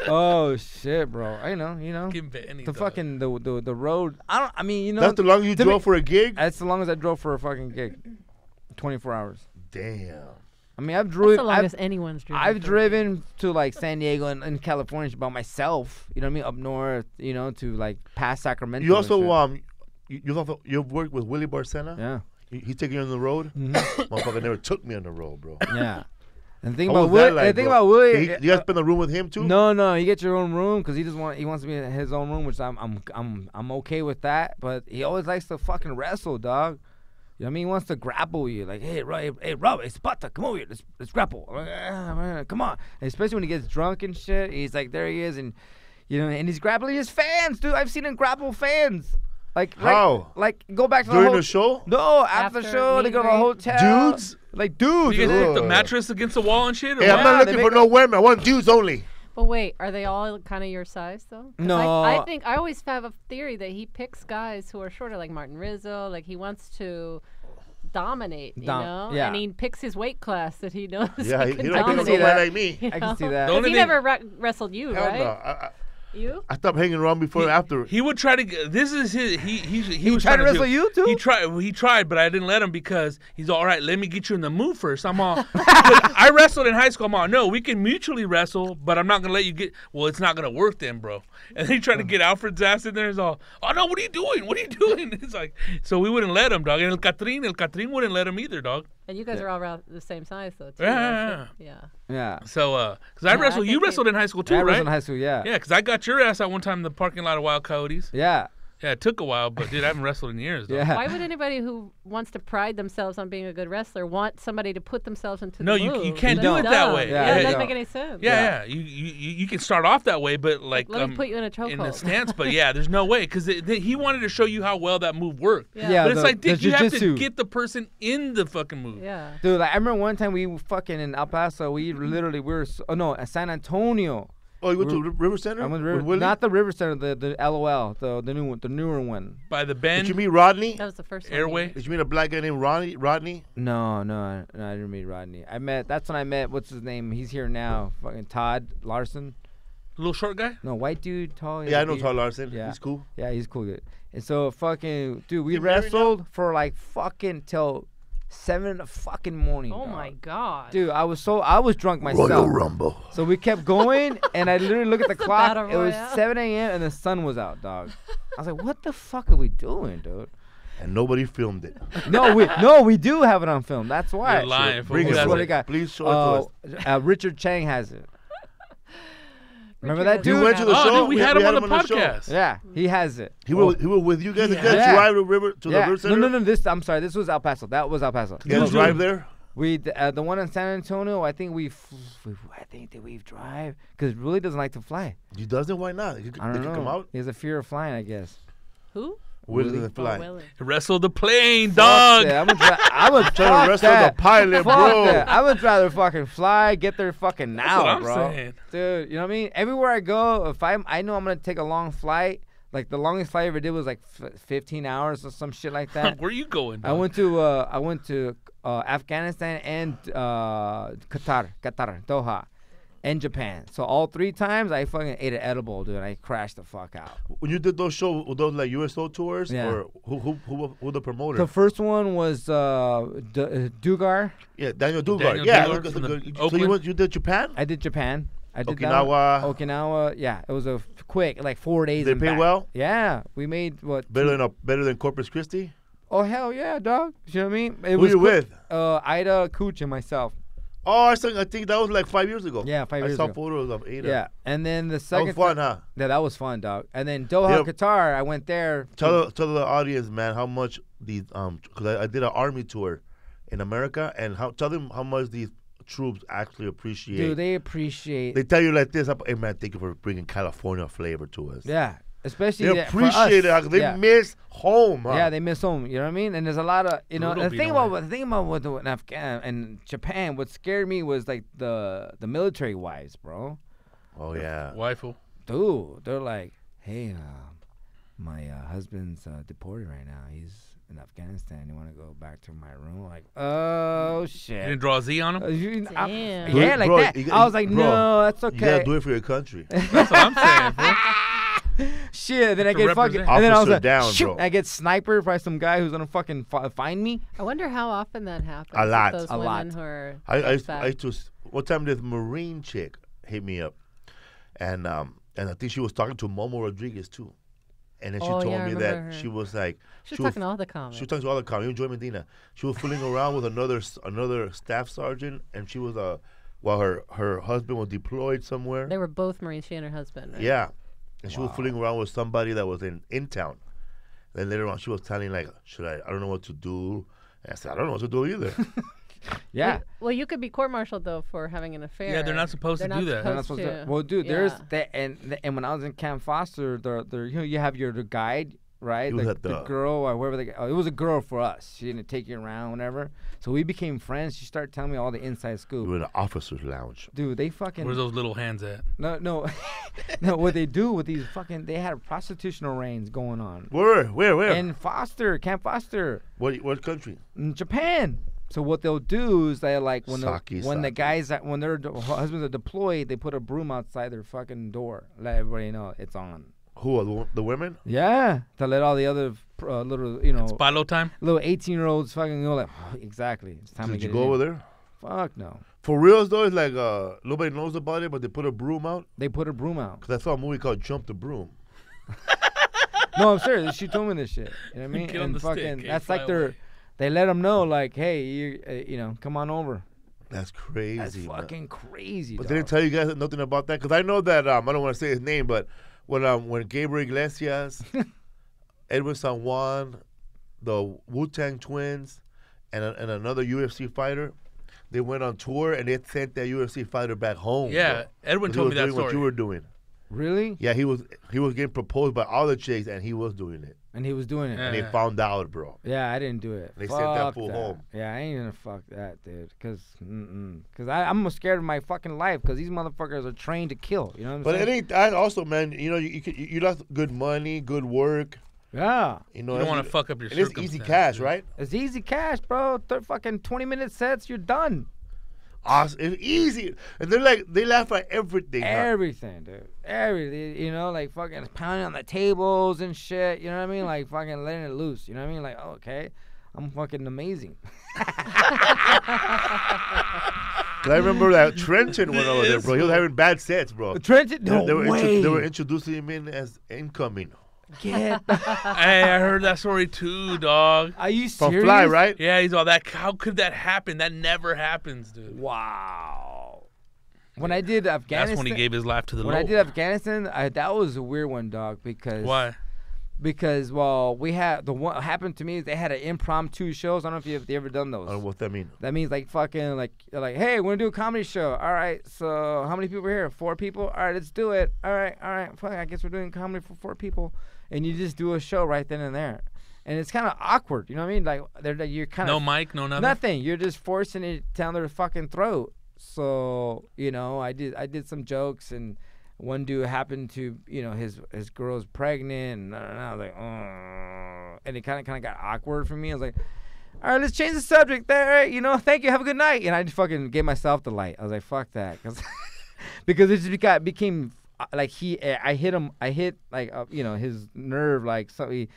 Oh shit, bro! You know. Fucking Benny, The dog. fucking the road. I mean, you know. That's the longest you to me- drove for a gig? That's the longest I drove for a fucking gig. 24 hours. Damn. I mean, I've That's driven. the longest anyone's driven. I've for. driven to like San Diego and California by myself. You know what I mean? Up north. You know, to like past Sacramento. You and also shit. you've worked with Willie Barcena? Yeah. He taking you on the road? Motherfucker never took me on the road, bro. Yeah. And the thing How about was that Willie, like, the thing bro? about Willie, You guys spend the room with him too? no, you get your own room because he wants to be in his own room, which I'm okay with that. But he always likes to fucking wrestle, dog. You know what I mean? He wants to grapple you, like, hey, Robert Zapata, come over here, let's grapple. I'm like, man, come on. And especially when he gets drunk and shit, he's like, there he is, and and he's grappling his fans, dude. I've seen him grapple fans. Like How? Like go back to During the whole the show? No, after the After show, they meet go to a and hotel. Dudes? Like dudes. You guys Ugh. stick the mattress against the wall and shit? Or Hey, I'm what? not they looking for make no women. I want dudes only. But wait, are they all kind of your size though? 'Cause No. I think I always have a theory that he picks guys who are shorter, like Martin Rizzo. Like he wants to dominate, you know? yeah. And he picks his weight class that he knows Yeah, he he can don't pick can no see dominate. man that. like me. you I can see know? that. The 'Cause only he thing- never wrestled you, Hell right? no. You? I stopped hanging around before and after. He would try to. This is his. He was tried to trying wrestle you too? He tried, but I didn't let him because he's all right. Let me get you in the mood first. I'm all. I wrestled in high school. I'm all. No, we can mutually wrestle, but I'm not gonna let you get. Well, it's not gonna work then, bro. And then he tried to get Alfred's ass in there. He's all. Oh no, what are you doing? What are you doing? It's like. So we wouldn't let him, dog. And El Catrín wouldn't let him either, dog. And you guys are all around the same size, though, too. Yeah. Yeah. So, because I wrestled, you wrestled in high school too, I right? wrestled in high school, yeah. Yeah, because I got your ass out one time in the parking lot of Wild Coyotes. Yeah. Yeah, it took a while, but dude, I haven't wrestled in years. Though. Yeah. Why would anybody who wants to pride themselves on being a good wrestler want somebody to put themselves into No, the move? you can't That's do it that dumb. way. Yeah, Yeah, it you doesn't don't. make any sense. Yeah. You can start off that way, but like Let me put you in a chokehold. in the stance. But yeah, there's no way because he wanted to show you how well that move worked. Yeah. Yeah, But it's like, the Dick, you have to jiu-jitsu. get the person in the fucking move. Yeah. Dude, like, I remember one time we fucking in El Paso, we were, at San Antonio. Oh, you went to River Center? I went to With River, Willie? not the River Center, the LOL, the newer one. By the Did bend, you meet Rodney? That was the first one. airway. Did you meet a black guy named Rodney? No, I didn't meet Rodney. That's when I met, what's his name? He's here now. Fucking Todd Larson. Little short guy. No, white dude, tall. Yeah, I know he- Todd Larson. Yeah. He's cool. Yeah, he's cool, dude. And so fucking, dude, we He married now? wrestled for like fucking till 7 in the fucking morning. Oh, dog. my God. Dude, I was drunk myself. Royal Rumble. So we kept going, and I literally looked at the clock. battle It was royale. 7 a.m. and the sun was out, dog. I was like, "What the fuck are we doing, dude?" And nobody filmed it. No, we do have it on film. That's why. You're lying. fool. Bring Who it. has What it? they got? Please show it to us. Richard Chang has it. Remember Richard that has dude? You went to the Oh, show? dude, we had him on the show. podcast. Yeah, he has it. He was with you guys. You guys Yeah. drive to the River Center? No. I'm sorry. This was El Paso. That was El Paso. You guys drive there? The one in San Antonio. I think that we've drive because really doesn't like to fly. He doesn't. Why not? I They don't can know. come out. He has a fear of flying, I guess. Who? Willie Willie? doesn't fly. Oh, Willie. He wrestled the plane, Fuck dog. that. I would Trying to wrestle that. the pilot, Fuck bro. that. I would rather fucking fly, get there fucking That's now, what I'm bro. saying. Dude, you know what I mean? Everywhere I go, if I know I'm gonna take a long flight, like the longest flight I ever did was like 15 hours or some shit like that. Where you going? I dog? went to Afghanistan and Qatar, Doha, and Japan. So all 3 times I fucking ate an edible, dude. I crashed the fuck out. When you did those shows, were those like USO tours? Yeah. Or who the promoter? The first one was Dugar. Yeah, Daniel Dugar. Daniel Yeah. Dugar that's from a the good- so you did Japan? I did Japan. I did that Okinawa. one. Okinawa. Yeah, it was a quick, like 4 days. They and pay back. well? Yeah, we made what? Better than Corpus Christi? Oh hell yeah, dog. You know what I mean? It Who was you quick. with? Ida, Cooch, and myself. Oh, I think that was like 5 years ago. Yeah, 5 I years saw ago. photos of Ada. Yeah, and then the That second. was fun, huh? Yeah, that was fun, dog. And then Doha, Yeah. Qatar. I went there. Tell the audience, man, how much these because I did an army tour in America, and tell them how much these troops actually appreciate. Dude, they appreciate. They tell you like this, hey man, thank you for bringing California flavor to us. Yeah, especially They that for appreciate us. it. They Yeah. miss home. Huh? Yeah, they miss home. You know what I mean? And there's a lot of Brutal The being thing away. about what in Afghan and Japan, what scared me was like the military wives, bro. Oh yeah. Waifu. Dude, they're like, hey, my husband's deported right now. He's in Afghanistan. You want to go back to my room? Like, oh You shit. didn't draw a Z on him? Damn. Yeah, like Bro, that. you- I was like, bro, no, that's You okay. gotta do it for your country. That's what I'm saying, bro. Shit, then I To get fucking, represent. and then I was Officer like, down, shoot, bro. I get sniper by some guy who's gonna fucking find me. I wonder how often that happens. A lot. With those A women lot. Who are I like used that. to one time this Marine chick hit me up, and I think she was talking to Momo Rodriguez too, and then she Oh, told yeah, I me remember that her. she was like She was talking to all the comics. she was talking to all the comics, even Joy Medina. She was fooling around with another staff sergeant, and she was while her husband was deployed somewhere. They were both Marines, she and her husband. Right? Yeah, and she was fooling around with somebody that was in town. Then later on, she was telling like, I don't know what to do. And I said, I don't know what to do either. Yeah. Well, you could be court-martialed though for having an affair. Yeah, they're not supposed to do that. They're not supposed supposed to. Well, dude, Yeah. there's that, and when I was in Camp Foster, you have your guide, right? You The had the- girl or whoever it was a girl for us. She didn't take you around, whatever. So we became friends. She started telling me all the inside We scoop. were in the officers' lounge. Dude, they fucking Where's those little hands at? no. No, what they do with these fucking, they had prostitutional reigns going on Where? in Foster, Camp Foster, What country? in Japan. So what they'll do is they like when the Sake. guys when their husbands are deployed, they put a broom outside their fucking door, let everybody know it's on. Who are the women? Yeah, to let all the other little It's palo time. little 18-year-olds fucking go like exactly. It's time Did to you get go it over in. there? Fuck no. For reals though, it's like nobody knows about it, but they put a broom out. They put a broom out. Cause I saw a movie called Jump the Broom. No, I'm serious. She told me this shit. You know what I mean? Get on And the fucking stick, that's fly like away. they let them know like, hey, you know, come on over. That's crazy. That's man. fucking crazy. But dog. they didn't tell you guys nothing about that? Because I know that, I don't want to say his name, but when Gabriel Iglesias, Edwin San Juan, the Wu-Tang Twins, and another UFC fighter, they went on tour and they sent that UFC fighter back home. Yeah, bro. Edwin 'Cause he told was me that doing what you story. were doing. Really? Yeah, he was getting proposed by all the chicks and he was doing it. And he was doing it. Yeah. And they found out, bro. Yeah, I didn't do it. They sent that Fuck fool home. Yeah, I ain't gonna fuck that, dude. Cause I'm scared of my fucking life. Cause these motherfuckers are trained to kill. You know what I'm But saying? it ain't that also, man. You know, you lost good money, good work. Yeah, You know, You don't want to fuck up your and it's easy cash, right? it's easy cash, bro. Fucking 20-minute sets, you're done. Awesome. It's easy. And they laugh at everything. Huh? Everything, dude. Everything. You know, like fucking pounding on the tables and shit. You know what I mean? Like fucking letting it loose. You know what I mean? Like, okay, I'm fucking amazing. 'Cause I remember that Trenton went over there, bro. He was having bad sets, bro. Trenton, no they way. they were introducing him in as incoming. Get. Hey, I heard that story too, dog. Are you From serious? Fly, right? Yeah, he's all that. How could that happen? That never happens, dude. Wow. When I did Afghanistan, That's when he gave his life to the when Lord. I did Afghanistan, that was a weird one, dog. Because Why? Because well, we had what happened to me is they had an impromptu shows. I don't know if you've ever done those. I don't know what that means. That means like fucking like hey, we're gonna do a comedy show. All right, so how many people are here? 4 people. All right, let's do it. All right. Fuck, I guess we're doing comedy for 4 people, and you just do a show right then and there, and it's kind of awkward. You know what I mean? Like you're kind No of mic, no nothing. nothing. You're just forcing it down their fucking throat. So you know, I did some jokes and. One dude happened to, you know, his girl's pregnant, and I was like, oh, and it kind of got awkward for me. I was like, all right, let's change the subject. There, you know, thank you, have a good night. And I just fucking gave myself the light. I was like, fuck that, because it just became like I hit like you know, his nerve, like something.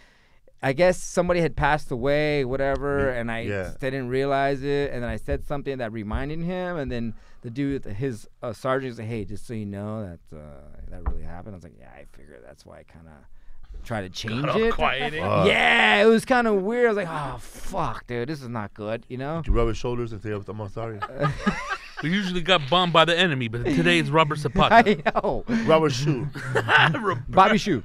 I guess somebody had passed away, whatever, and I didn't realize it. And then I said something that reminded him, and then the dude, his sergeant, said, "Hey, just so you know that really happened." I was like, "Yeah, I figured that's why I kind of tried to change it." Quieting. Yeah, it was kind of weird. I was like, "Oh fuck, dude, this is not good," you know. Do you rub his shoulders and say, "I'm sorry"? We usually got bombed by the enemy, but today it's Robert Zapata. I know. Robert Shoe. Bobby Shoe.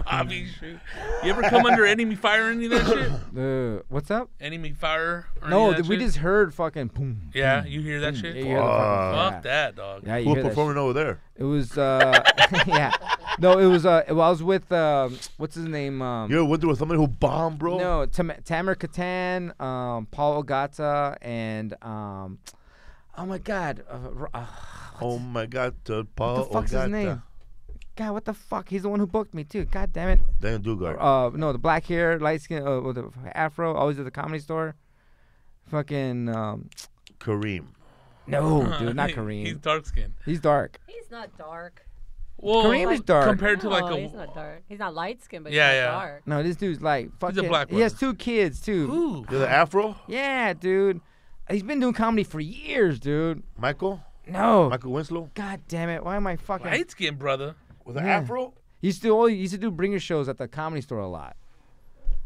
Bobby shoot. You ever come under enemy fire or any of that shit? What's up? Enemy fire? Or No, any of that we shit? just heard fucking boom. Yeah, boom, you hear that boom. shit? Yeah, you hear the fucking, Fuck that, dog. Yeah, you Who hear that performing over there? It was yeah. No, it was well, I was with what's his name? You ever went through with somebody who bombed, bro? No, Tamer Katan, Paul Ogata, and oh my God, Oh my God, Paul. what the fuck's his Ogata. name? God, what the fuck? He's the one who booked me too. God damn it. Dan Dugard. No, the black hair, light skin, with the afro, always at the Comedy Store. Fucking Kareem. no, dude, not Kareem. He's dark skinned. He's dark. He's not dark. Well, Kareem is dark. compared to like No, a. he's not dark. He's not light skinned, but Yeah, he's not yeah. dark. No, this dude's like fucking. black he has brother. 2 kids too. Ooh. You're the Afro? Yeah, dude. He's been doing comedy for years, dude. Michael? No. Michael Winslow? God damn it. Why am I fucking Light skinned, brother. With an Yeah. Afro? He used to do bringer shows at the Comedy Store a lot.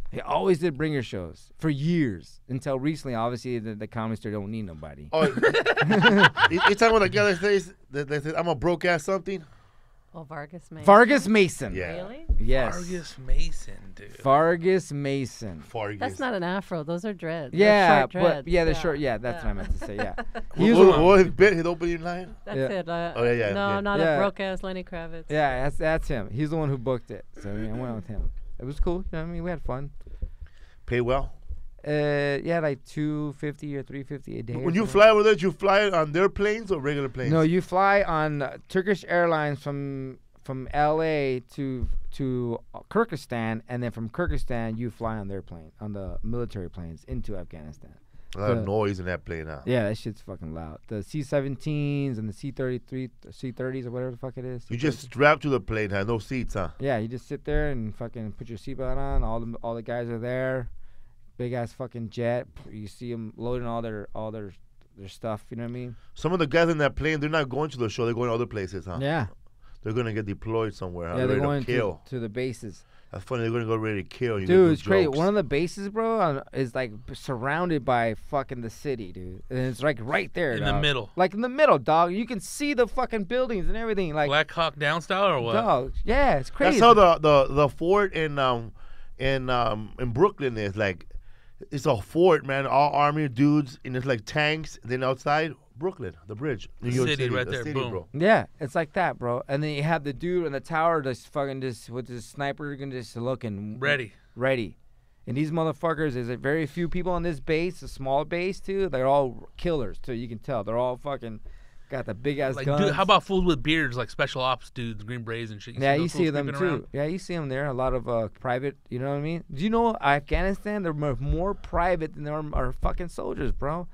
He always did bringer shows for years until recently. Obviously, the Comedy Store don't need nobody. Oh, you talking about the guy that says, I'm a broke ass something? Oh, Vargas Mason. Vargas Mason. Yeah. Really? Yes. Vargas Mason, dude. Vargas Mason. Fargus. That's not an afro. Those are dreads. They're Yeah, short but dreads. yeah, they're short. Yeah, that's what I meant to say. Yeah. He He was what, the what, one- what his bit, his opening line? That's Yeah. it. Oh, yeah, No, yeah. not Yeah. a broke ass Lenny Kravitz. Yeah, that's him. He's the one who booked it. So yeah, I went with him. It was cool. You know what I mean? We had fun. Pay well? Yeah, like $250 or $350 a day. or When you something. fly over there, you fly on their planes or regular planes? No, you fly on Turkish Airlines from LA to Kyrgyzstan, and then from Kyrgyzstan you fly on their plane, on the military planes into Afghanistan. A lot of noise in that plane, huh? Yeah, that shit's fucking loud. The C-17s and the C-30s or whatever the fuck it is. You just strap to the plane, huh? No seats, huh? Yeah, you just sit there and fucking put your seatbelt on. All the guys are there. Big ass fucking jet. You see them loading all their stuff. You know what I mean? Some of the guys in that plane, they're not going to the show. They're going to other places, huh? Yeah. They're going to get deployed somewhere, huh? Yeah, they're going to kill. to the bases. That's funny. They're going to go ready to kill. You Dude, it's crazy. One of the bases, bro, is like surrounded by fucking the city, dude. And it's like right there, In dog. the middle. Like in the middle, dog. You can see the fucking buildings and everything. Like Black Hawk Down style or what? dog. Yeah, it's crazy. That's how the fort in Brooklyn is like. It's a fort, man. All army dudes, and it's like tanks. And then outside, Brooklyn, the bridge, New York City, City, right the there, city, boom. bro. Yeah, it's like that, bro. And then you have the dude in the tower just fucking just with his sniper just looking Ready. And these motherfuckers, there's very few people on this base, a small base too. They're all killers too. You can tell they're all fucking got the big ass Like, guns. dude, how about fools with beards, like special ops dudes, Green Berets and shit? Yeah, you those see fools them creeping too. around? Yeah, you see them there. A lot of private. You know what I mean? Do you know Afghanistan? They're more private than our fucking soldiers, bro.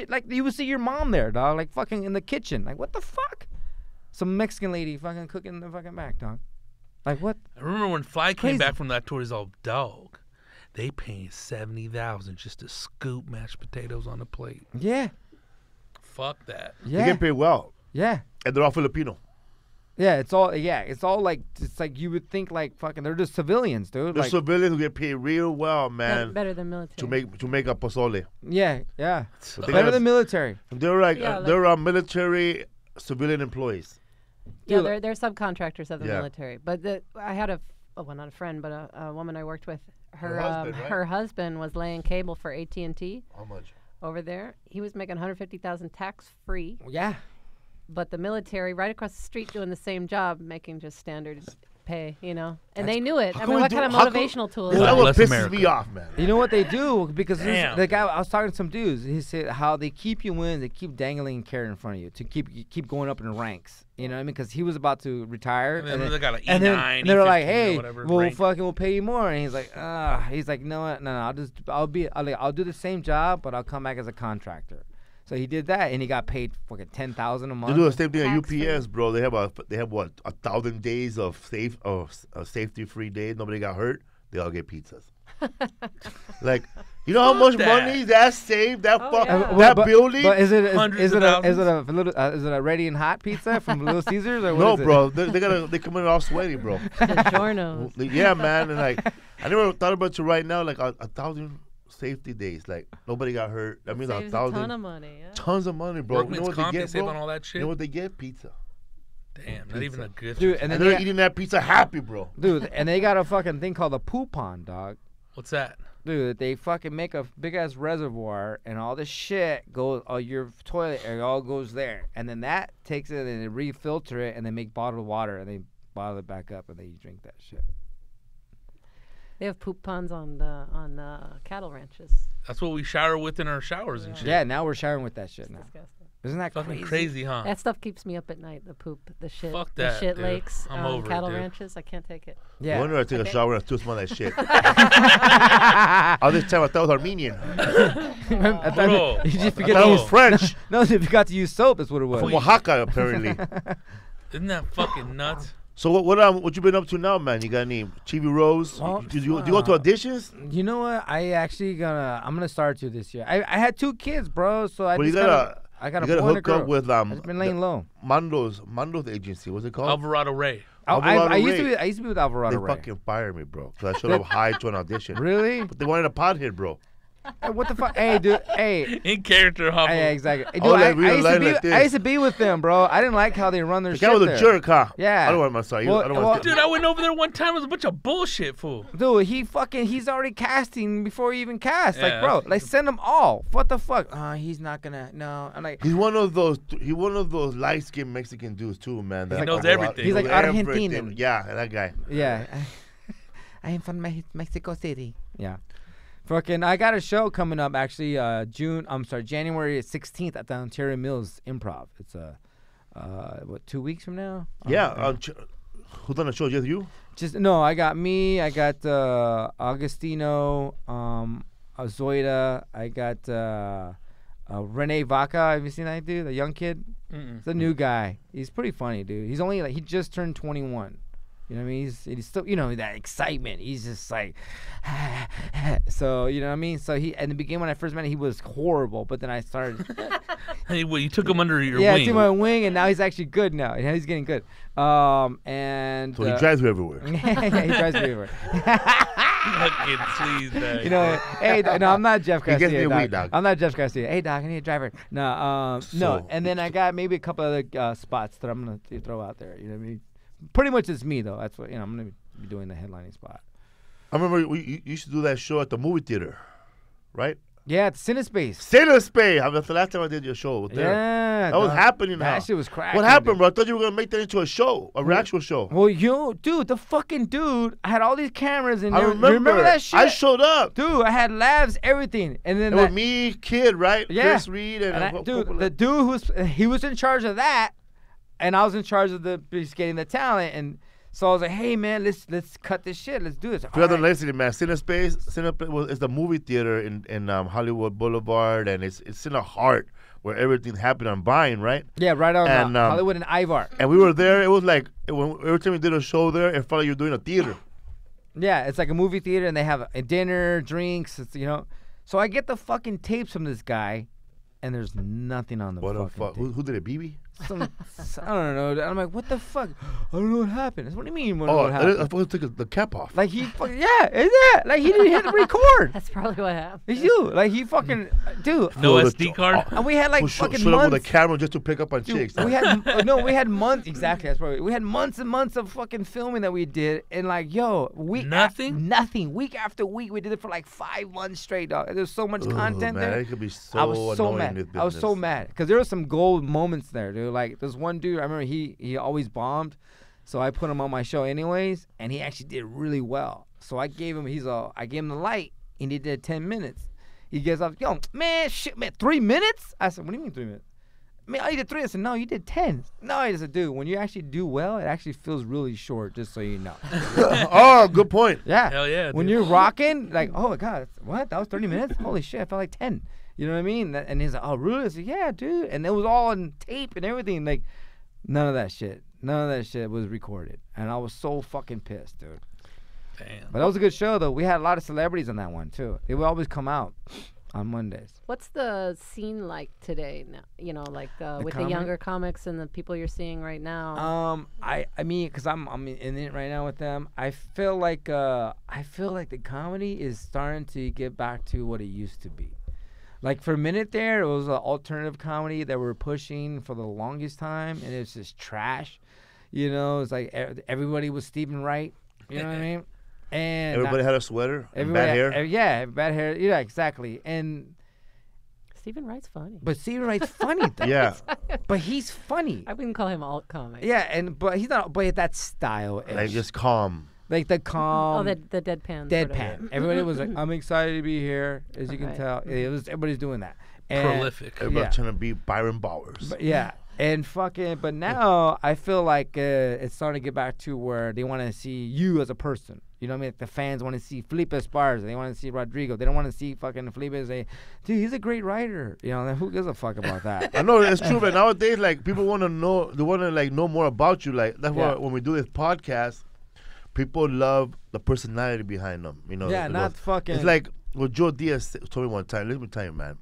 Like you would see your mom there, dog. Like fucking in the kitchen. Like what the fuck? Some Mexican lady fucking cooking in the fucking back, dog. Like what? I remember when Fly came Crazy. back from that tour, he's all, dog, they paying $70,000 just to scoop mashed potatoes on a plate. Yeah. Fuck that. Yeah. They get paid well, Yeah. and they're all Filipino. Yeah, it's all like it's like you would think like fucking they're just civilians, dude. The Like, civilians who get paid real well, man, Better than military. to make a pozole. yeah. But they Better got- than military. They're like Yeah, they're military civilian employees. Yeah, Dude, they're subcontractors of the Yeah. military. But I had well, not a friend, but a woman I worked with. Her husband, right? Her husband was laying cable for AT&T How much? over there. He was making $150,000 tax free. Yeah. But the military, right across the street, doing the same job, making just standard pay, you know. And they knew it. how I come mean, we what do- kind of how come- motivational tool is That's God that? what bless pisses America. me off, man. You know what they do? Because Damn. the guy I was talking to some dudes. He said how they keep you in, they keep dangling carrot in front of you to keep going up in the ranks. You know what I mean? Because he was about to retire, And then they got an and then E9, they were like, E15 or "Hey, whatever we'll rank." fucking pay you more." And he's like, he's like, no, I'll do the same job, but I'll come back as a contractor. So he did that, and he got paid fucking $10,000 a They month. do the same thing at Tax-free. UPS, bro. They have what 1,000 days of safety-free days. Nobody got hurt. They all get pizzas. Like, you know how Fuck much that. money that saved that Oh, fuck yeah. that building? But is it Hundreds of a ready and hot pizza from Little Caesars or what No, is it? bro. They come in all sweaty, bro. DiGiorno's. Yeah, man. And like, I never thought about it right now. Like 1,000 safety days. Like nobody got hurt. That means Saves a ton 1,000. of money. Yeah. Tons of money, bro. You know Workman's what they comp, they get, save bro? on all that You shit. know what they get? Pizza. Damn, not even a gift. Dude, and And then they're eating that pizza happy, bro. and they got a fucking thing called a poupon, dog. What's that? Dude, they fucking make a big ass reservoir, and all this shit goes, all your toilet air all goes there, and then that takes it and they refilter it, and they make bottled water, and they bottle it back up, and they drink that shit. They have poop ponds on cattle ranches. That's what we shower with in our showers and shit. Yeah, now we're showering with that shit now. Disgusting. Isn't that Fucking crazy? crazy, huh? That stuff keeps me up at night. The poop, the shit, Fuck the that, shit dude. lakes I'm on over it, cattle dude. ranches. I can't take it. No Yeah. wonder I take a shower and I still smell that shit. All this time I thought it was Armenian. I thought Bro. you just I forget thought to it use, was French. no, if you forgot to use soap, that's what it was. From Oaxaca, apparently. Isn't that fucking nuts? So what you been up to now, man? You got any TV roles? Oh, Do you go to auditions? You know what? I'm gonna start to this year. I had 2 kids, bro. So I Well, you just gotta I got a you gotta boy and a hook up girl. with I've just been laying low. Mando's agency. What's it called? Alvarado Ray. Alvarado I used Ray. to be with Alvarado They Ray. fucking fired me, bro. Cause I showed up high to an audition. Really? But they wanted a pothead, bro. Hey, what the fuck? Hey, dude. Hey. In character, huh? Yeah, exactly. Hey, Oh, dude, like, real line like this. I used to be with them, bro. I didn't like how they run their The shit guy was a there. jerk, huh? Yeah. I don't want my son. Well, I don't want Dude, I went over there one time. It was a bunch of bullshit, fool. Dude, he's already casting before he even cast. Like, Yeah. bro, like send them all. What the fuck? He's not gonna. No, I'm like. He's one of those light skinned Mexican dudes too, man. He knows Alvarado- everything. He's like knows Argentinian. everything. Yeah, that guy. Yeah. I am from Mexico City. Yeah. Fucking, I got a show coming up actually. January 16th at the Ontario Mills Improv. It's 2 weeks from now? Yeah. Who's on the show? Just you? I got me. I got Augustino. Zoida. I got Rene Vaca. Have you seen that dude? The young kid. Mm-mm. He's a new guy. He's pretty funny, dude. He's only he just turned 21. You know what I mean? He's still, that excitement. He's just like, so, you know what I mean? So in the beginning when I first met him, he was horrible. But then I started. Hey, well, you took him under your Yeah, wing. I took my wing, and now he's actually good now. Yeah, he's getting good. And So he drives you everywhere. yeah, he drives me everywhere. Fucking please, man. Hey, no, I'm not Jeff Garcia. He gets me a weed, dog. I'm not Jeff Garcia. Hey, dog, I need a driver. No, no. And then I got maybe a couple other spots that I'm gonna throw out there. You know what I mean? Pretty much it's me though. That's what I'm gonna be doing the headlining spot. I remember you used to do that show at the movie theater, right? Yeah, it's CineSpace. CineSpace. That's the last time I did your show. There. Yeah, That was happening now. That shit was cracking. What happened, dude. bro? I thought you were gonna make that into a show, actual show. Well, dude, the fucking dude had all these cameras in I there. remember that shit? I showed up. Dude, I had labs, everything, and then It was me, Kid, right? Yeah. Chris Reed and dude, the dude he was in charge of that, and I was in charge of just getting the talent, and so I was like, hey man, let's cut this shit, let's do this. For other listening, man, CineSpace is the movie theater in Hollywood Boulevard, and it's in the heart where everything happened on Vine, right? Yeah, right on And, Hollywood and Ivar. And we were there. It was like every time we did a show there, it felt like you were doing a theater. Yeah, it's like a movie theater, and they have a dinner, drinks, So I get the fucking tapes from this guy, and there's nothing on the What the fucking fuck? tape. Who did it, BB? I don't know. And I'm like, what the fuck? I don't know what happened. What do you mean? What I happened? thought he took the cap off. Like he fucking, yeah, is it? Like he didn't hit the record. That's probably what happened. It's you. Like he fucking, dude. No Oh, the- SD card. And we had like Who fucking showed up with a months. camera just to pick up on chicks. We had we had months exactly. That's probably we had months and months of fucking filming that we did, and like nothing. Week after week, we did it for like 5 months straight, dog. There's so much content man, there. it could be so I was so annoying mad. in this I was so business. mad because there were some gold moments there, dude. Like there's one dude I remember he always bombed, so I put him on my show anyways, and he actually did really well. So I gave him I gave him the light, and he did 10 minutes. He gets off, yo, man, shit, man, 3 minutes? I said, what do you mean 3 minutes? Man, I did 3. I said, no, you did 10. No, I said, dude, when you actually do well, it actually feels really short, just so you know. Oh, good point. Yeah. Hell yeah, When dude. you're rocking, like, oh my God, what? That was 30 minutes? Holy shit, I felt like 10. You know what I mean? And he's like, oh, really? I said, yeah, dude. And it was all on tape and everything. Like, none of that shit was recorded. And I was so fucking pissed, dude. Damn. But that was a good show, though. We had a lot of celebrities on that one, too. They would always come out on Mondays. What's the scene like today? Now, with the comedy? younger comics and the people you're seeing right now. I mean, because I'm in it right now with them. I feel like the comedy is starting to get back to what it used to be. Like for a minute there, it was an alternative comedy that we're pushing for the longest time, and it's just trash. It's like everybody was Stephen Wright. You know what I mean? And Everybody had a sweater and bad hair. Yeah, bad hair. Yeah, exactly. And Stephen Wright's funny. but Stephen Wright's funny though. Yeah. But he's funny. I wouldn't call him alt comic. Yeah, but he's not. But that style, Like just calm. like the calm. the deadpan. sort of. Deadpan. Everybody was like, "I'm excited to be here," as you can Right. tell. It was everybody's doing that. And, Prolific. Everybody Yeah. trying to be Byron Bowers. But yeah, and but now I feel like it's starting to get back to where they want to see you as a person. You know what I mean? Like the fans want to see Felipe Esparza. They want to see Rodrigo. They don't want to see fucking Felipe say, dude, he's a great writer. Who gives a fuck about that? I know it's true, but nowadays, like people want to know, they want to like know more about you. Like that's Yeah. why when we do this podcast, people love the personality behind them. Yeah, not fucking. It's like what Joe Diaz told me one time. Let me tell you, man,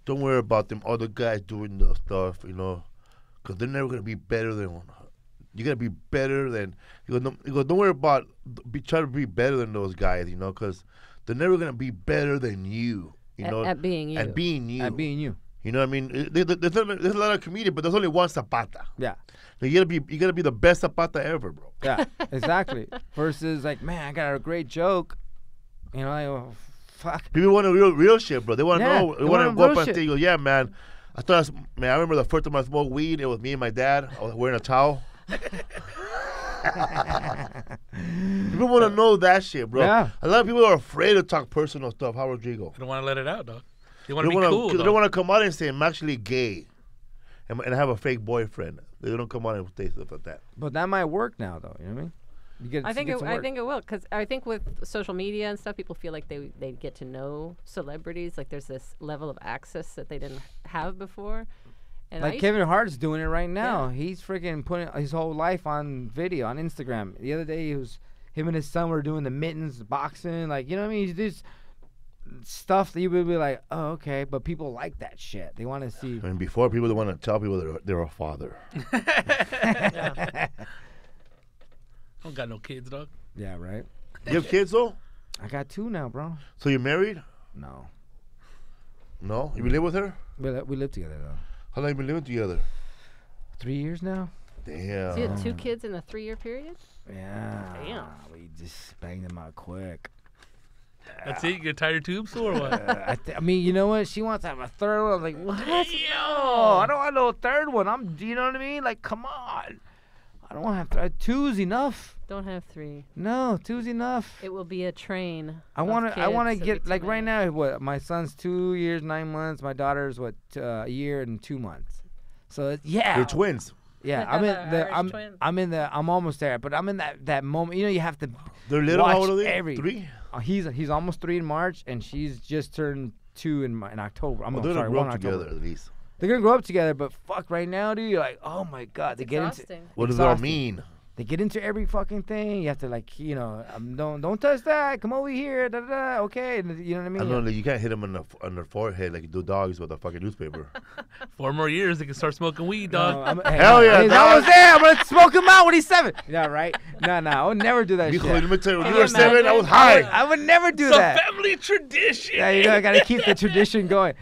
don't worry about them other guys doing the stuff, because they're never gonna be better than one. You gotta be better than. You go. Don't worry about. Try to be better than those guys, because they're never gonna be better than you. At being you. At being you. At being you. You know what I mean? There's a lot of comedians, but there's only one Zapata. Yeah. So you gotta be the best Zapata ever, bro. Yeah, exactly. Versus like, man, I got a great joke. Fuck. People want a real shit, bro. They want to Yeah, know. they They want to want go up real on shit. stage. Go, yeah, man. I remember the first time I smoked weed. It was me and my dad. I was wearing a towel. People want to know that shit, bro. Yeah. A lot of people are afraid to talk personal stuff. How, Rodrigo? I don't want to let it out, dog. They They want to be wanna- cool, They dog. don't want to come out and say I'm actually gay, and I have a fake boyfriend. They don't come out and say stuff like that. But that might work now, though. You know what I mean? You get. I think you get some I work. think it will, because I think with social media and stuff, people feel like they get to know celebrities. Like there's this level of access that they didn't have before. And I Like used- Kevin Hart's doing it right now. He's freaking putting his whole life on video on Instagram. The other day, him and his son were doing the mittens, boxing. Like, you know what I mean? He's just stuff that you would be like, oh, okay. But people like that shit. They want to see. I mean, before people don't want to tell people they're a father. I don't got no kids, dog. Yeah, right. You have kids though? I got 2 now, bro. So you're married? No. No. You live with her? We live together, though. How long you been living together? 3 years now? Damn. So you had 2 kids in a 3-year period? Yeah. Damn. We just banged them out quick. That's it? You gonna tie your tubes or what? I mean, you know what? She wants to have a third one. I was like, what? No, I don't want no third one. You know what I mean? Like, come on. I don't want to have 2's enough. Don't have 3. No, 2's enough. It will be a train. I want to. I want to to get like right now. What? My son's 2 years 9 months. My daughter's a year and 2 months. So yeah. You're twins. Yeah, I'm in the. Irish twins. I'm almost there, but I'm in that moment. You know, you have to. They're little. How watch old are they? every- 3? He's almost 3 in March, and she's just turned 2 in October. Well, they're gonna grow 1 up in October. together at least. They're gonna grow up together, but fuck, right now, dude, you're like, oh my god, they get into. Exhausting. What does it all Exhausting. mean? They get into every fucking thing. You have to don't touch that. Come over here. Da, da, da. Okay, and you know what I mean. I know that you can't hit them on the forehead like you do dogs with a fucking newspaper. 4 more years, they can start smoking weed, dog. Hell yeah, He's dog. almost there. I'm gonna smoke him out when he's 7. Yeah, right. No, I would never do that You shit. let me tell you, when Can you were you 7, I was imagine? high. I would never do It's a that. family tradition. Yeah, you know, I gotta keep the tradition going.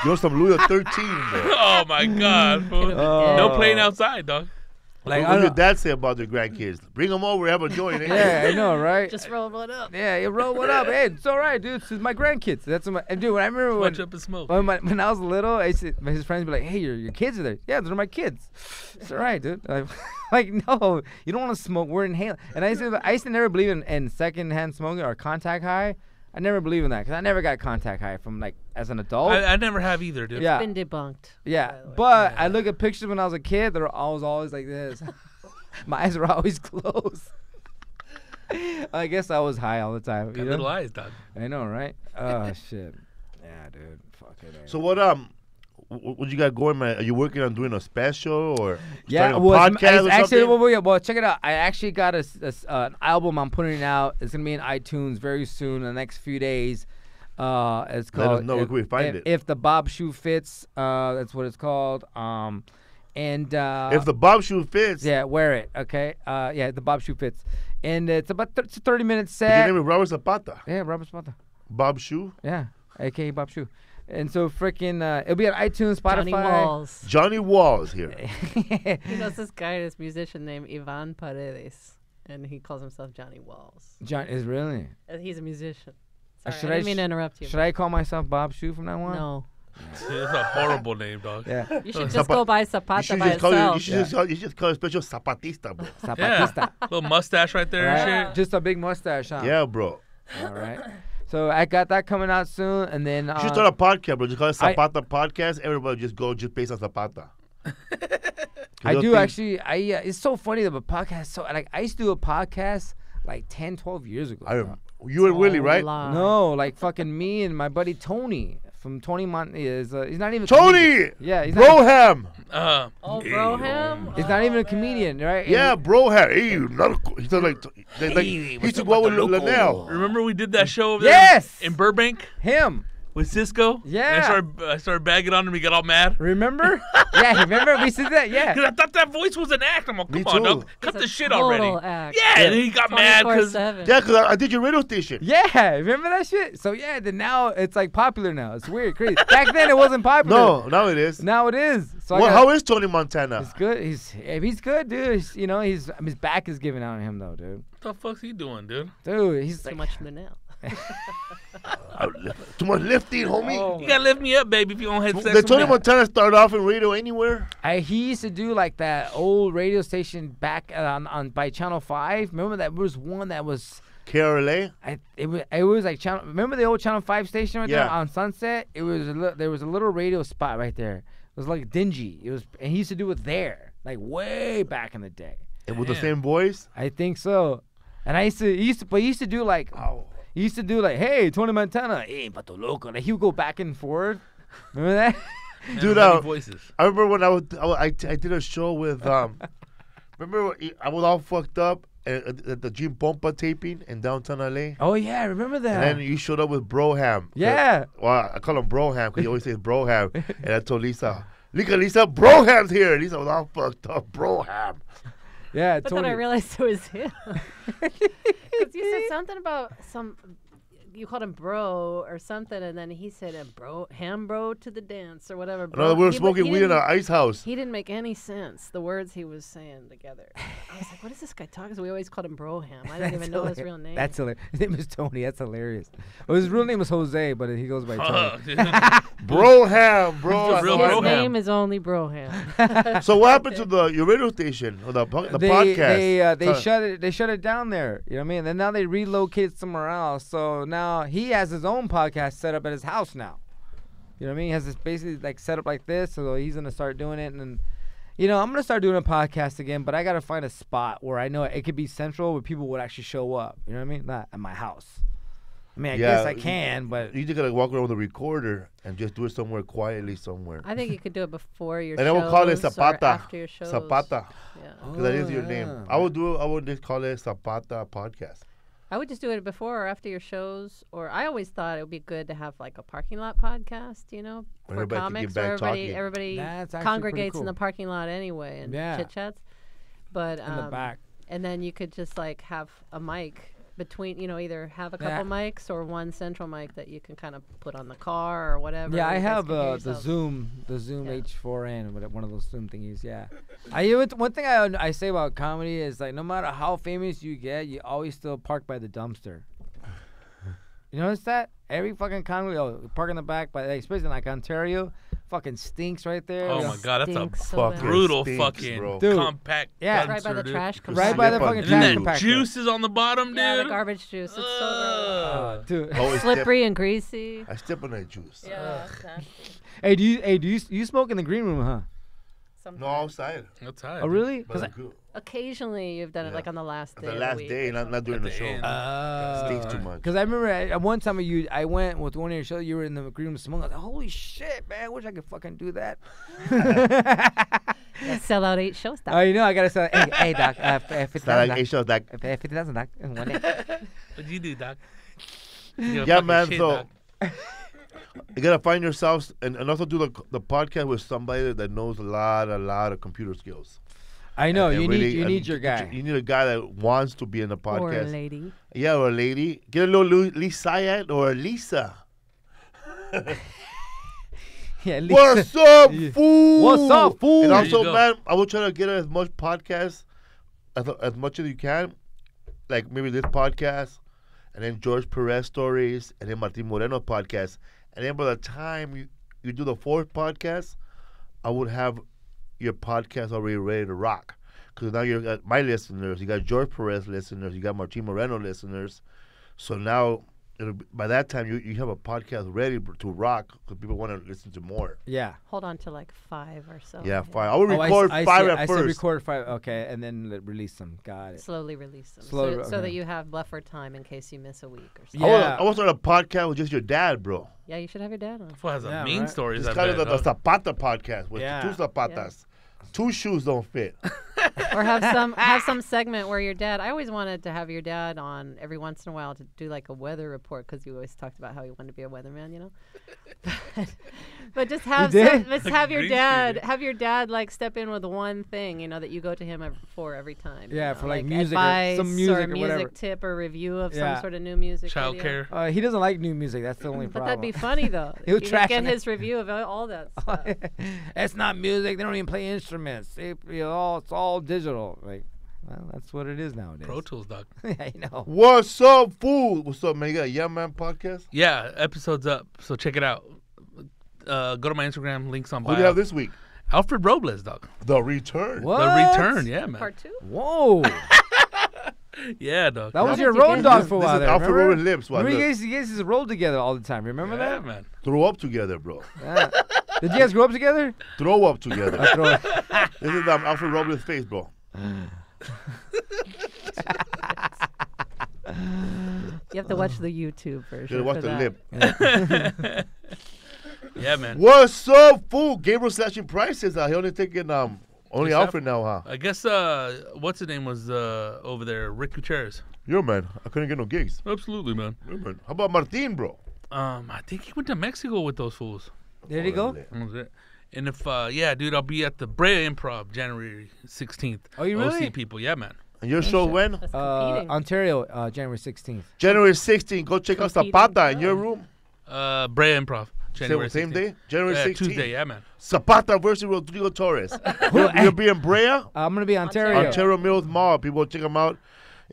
You're some Louis 13, bro. Oh my God, fool. Oh. No playing outside, dog. Like, What I does your don't- dad say about their grandkids? Bring them over, have a joint. Eh? yeah, I know, right? Just roll one up. Yeah, you roll what up? Hey, it's all right, dude. This is my grandkids. That's what and dude. When I remember when, Watch up and smoke. when I was little, his friends would be like, "Hey, your kids are there." Yeah, those are my kids. It's all right, dude. Like, no, you don't want to smoke. We're inhaling. And I used to never believe in secondhand smoking or contact high. I never believe in that because I never got contact high from like as an adult. I never have either, dude. yeah, Been debunked. yeah. by the way. But I look at pictures when I was a kid. They're always like this. My eyes were always closed. I guess I was high all the time. Got You know? little eyes, dog. I know, right? Oh shit. Yeah, dude. Fuck it. So what you got going, man? Are you working on doing a special or Yeah, starting a well, podcast or actually, something? well, check it out. I actually got an album I'm putting out. It's gonna be in iTunes very soon, in the next few days. It's called. know where can we find it. If the Bob Shoe Fits, that's what it's called. And If the Bob shoe fits, yeah, wear it. Okay. Yeah, the Bob Shoe Fits, and it's about it's a 30-minute your set. name is Robert Zapata. Yeah, Robert Zapata. Bob Shoe, Yeah, aka Bob Shoe. And so freaking, it'll be on iTunes, Spotify. Johnny Walls. Johnny Walls here. He knows this guy, this musician named Ivan Paredes, and he calls himself Johnny Walls. John is really. He's a musician. Sorry, Should I I didn't mean to interrupt you. Should I call myself Bob Shoe from now on? No. It's a horrible name, dog. Yeah. You should just go by You Zapata should by just call itself. you should call it special Zapatista, bro. Zapatista. Little mustache right there Right? and shit. Just a big mustache, huh? Yeah, bro. All right. So I got that coming out soon, and then You should start a podcast, bro. Just call it Zapata Podcast. Everybody just go just based on Zapata. I do actually. It's so funny that a podcast. So like I used to do a podcast like 10, 12 years ago. You and Willie, right? No, like fucking me and my buddy Tony from Tony is he's not even a Tony! comedian. Yeah, he's not, Broham! Oh, Broham? he's not even a comedian, right? Yeah, Broham. Hey, he sounds like he used to go out with Linnell. Remember we did that show over Yes! there in Burbank Him. with Cisco? Yeah. And I started bagging on him. He got all mad. Remember? Yeah, remember we said that. Yeah. Because I thought that voice was an act. I'm like, Me come on, too. dog. Cut It's the a shit total already. act. Yeah, and then he got mad because 24/7. Yeah, because I did your radio station. Yeah, remember that shit? So yeah, then now it's like popular now. It's weird, crazy. Back then it wasn't popular. No, now it is. Now it is. So Well, how is Tony Montana? He's good. He's good, dude. His back is giving out on him though, dude. what the fuck's he doing, dude? Dude, he's Too like, much Linnell. Too much lifting, homie. Oh, You gotta lift me up, baby, if you don't have sex Did with Tony me. Montana start off in radio anywhere? he used to do like that old radio station back on by Channel 5. Remember that was one that was KRLA? it was like channel. Remember the old Channel 5 station right there Yeah. on Sunset? It was there was a little radio spot right there. It was like dingy. And he used to do it there, like way back in the day. And with the Damn. same voice? I think so. And he used to do like, hey, Tony Montana, hey, Pato Loco. Like, he would go back and forth. Remember that? Dude, Many voices. I remember when I did a show with remember when I was all fucked up at the Jim Pompa taping in downtown LA. Oh yeah, I remember that. And then you showed up with Broham. Yeah. Well, I call him Broham because he always says Broham. And I told Lisa, Lisa, Broham's here. Lisa was all fucked up. Broham. Yeah, But Tony. then I realized it was him. Because you said something about you called him bro or something, and then he said bro to the dance or whatever. Bro. No, we were smoking weed in an ice house. He didn't make any sense, the words he was saying together. I was like, what is this guy talking? So we always called him Broham. I didn't even know his real name. That's hilarious. His name is Tony. That's hilarious. Well, his real name is Jose, but he goes by Tony. Broham, bro. His real his Broham. name is only Broham. So what happened to your radio station or the podcast? They shut it down there. You know what I mean? And now they relocated somewhere else. So now he has his own podcast set up at his house now. You know what I mean? He has this basically like set up like this. So he's gonna start doing it, and I'm gonna start doing a podcast again. But I gotta find a spot where I know it could be central, where people would actually show up. You know what I mean? Not at my house. I mean, I guess I can, but you just gotta walk around with a recorder and just do it somewhere quietly somewhere. I think you could do it before your And shows. then we'll call it or Zapata. after your shows. Zapata. Yeah. Because that is your name. yeah. I would just call it Zapata Podcast. I would just do it before or after your shows. Or I always thought it would be good to have like a parking lot podcast, for Everybody can get comics, back where talking. everybody That's actually congregates pretty in the cool. parking lot anyway and Yeah. chit chats. But in the back. and then you could just like have a mic between, either have a couple mics or one central mic that you can kind of put on the car or whatever. Yeah, I You guys have can hear the yourselves. Zoom Yeah. H4n, one of those Zoom thingies. Yeah, one thing I say about comedy is like no matter how famous you get, you always still park by the dumpster. You notice that? Every fucking comedy, park in the back, especially in like Ontario, fucking stinks right there. Oh my god, that's a Stinks so fucking bad. brutal stinks, fucking bro. Dude. compact. Yeah. Right by the dumpster, dude. trash Right by the Slip on fucking juice. trash And that compactor. juice is on the bottom, Yeah, the dude. garbage juice. It's so gross. Ugh. Dude. Always Slippery and greasy. I step on that juice. Yeah. Hey, do you smoke in the green room, huh? No, outside. That's high. Oh, really? But I'm good. Occasionally you've done it Yeah. like on the last day. The of the last week day, or not during the At the show. end. Stinks too much. Because I remember at one time I went with one of your shows. You were in the green room smoking. I was like, holy shit, man! I wish I could fucking do that. Yeah, sell out 8 shows. Oh, I gotta say, hey, doc, It's not like, hey, shows like, 50,000, doc. One day. What'd you do, doc? You yeah, fucking man. shit, So doc. you gotta find yourselves and also do the podcast with somebody that knows a lot of computer skills. I know And you really- need and your guy. You need a guy that wants to be in the podcast. Or a lady. Yeah, or a lady. Get a little Lisa or a Lisa. Yeah, Lisa. What's up, Yeah. fool? What's up, fool? And There also, you go. man, I will try to get as much podcasts as much as you can. Like maybe this podcast, and then George Perez stories, and then Martin Moreno podcast. And then by the time you do the 4th podcast, I would have your podcast already ready to rock. Because now you got my listeners, you got George Perez listeners, you got Martin Moreno listeners. So now, by that time, you have a podcast ready to rock because people want to listen to more. Yeah. Hold on to like 5 or so. Yeah, 5. I would Oh, record I 5 see, at I said first. record 5. Okay, and then release them. Got it. Slowly release them. Slow- so okay. that you have buffer time in case you miss a week or something. Yeah. I want to start a podcast with just your dad, bro. Yeah, you should have your dad on. Fool has a Yeah, mean right. stories. It's I kind of bet, the dog. Zapata podcast with Yeah. 2 Zapatas. 2 shoes don't fit. Or have some segment where your dad. I always wanted to have your dad on every once in a while to do like a weather report because you always talked about how he wanted to be a weatherman, but just have did? just Like have a your green dad screen. have your dad like step in with one thing that you go to him for every time. Yeah, you know, for, like, music or advice some music or or whatever. music tip or review of Yeah. some sort of new music. Child video. care. He doesn't like new music. That's the only But problem. that'd be funny though. He'll You could trash get it. his review of all that stuff. It's not music. They don't even play instruments. It's all digital. Like, well, that's what it is nowadays. Pro Tools, dog. I know. What's up, fool? What's up, man? You got a Yeah Man podcast? Yeah, episode's up, so check it out. Go to my Instagram, links on Who bio. do you have this week? Alfred Robles, dog. The Return. What? The return, yeah, man. Part 2. Whoa. Yeah, dog. That was did your you road get? dog This- for a this while is there. Alfred Remember? Robles Lips. What, Remember you look. guys just rolled together all the time. Remember Yeah, that? man. Throw up together, bro. Yeah. Did you guys grow up together? Throw up together. Throw- This is Alfred Robles' face, bro. You have to watch the YouTube You version. gotta watch for the that. lip. Yeah, man. What's up, fool? Gabriel slashing prices. He only taking only Yes, Alfred now, huh? I guess what's his name was over there, Rick Gutierrez. Yo, man, I couldn't get no gigs. Absolutely, man. Yo, man. How about Martin, bro? I think he went to Mexico with those fools. There you go. That was it. And if yeah, dude, I'll be at the Brea Improv January 16th. Oh, you really? OC people, yeah, man. And your show when? That's competing. Ontario, January 16th. January 16th. Go check out Competing. Zapata in your room. Brea Improv. January Same 16th. day? January 16th. Tuesday, yeah, man. Zapata versus Rodrigo Torres. You'll be in Brea? I'm gonna be Ontario. Ontario Mills Mall. People check them out.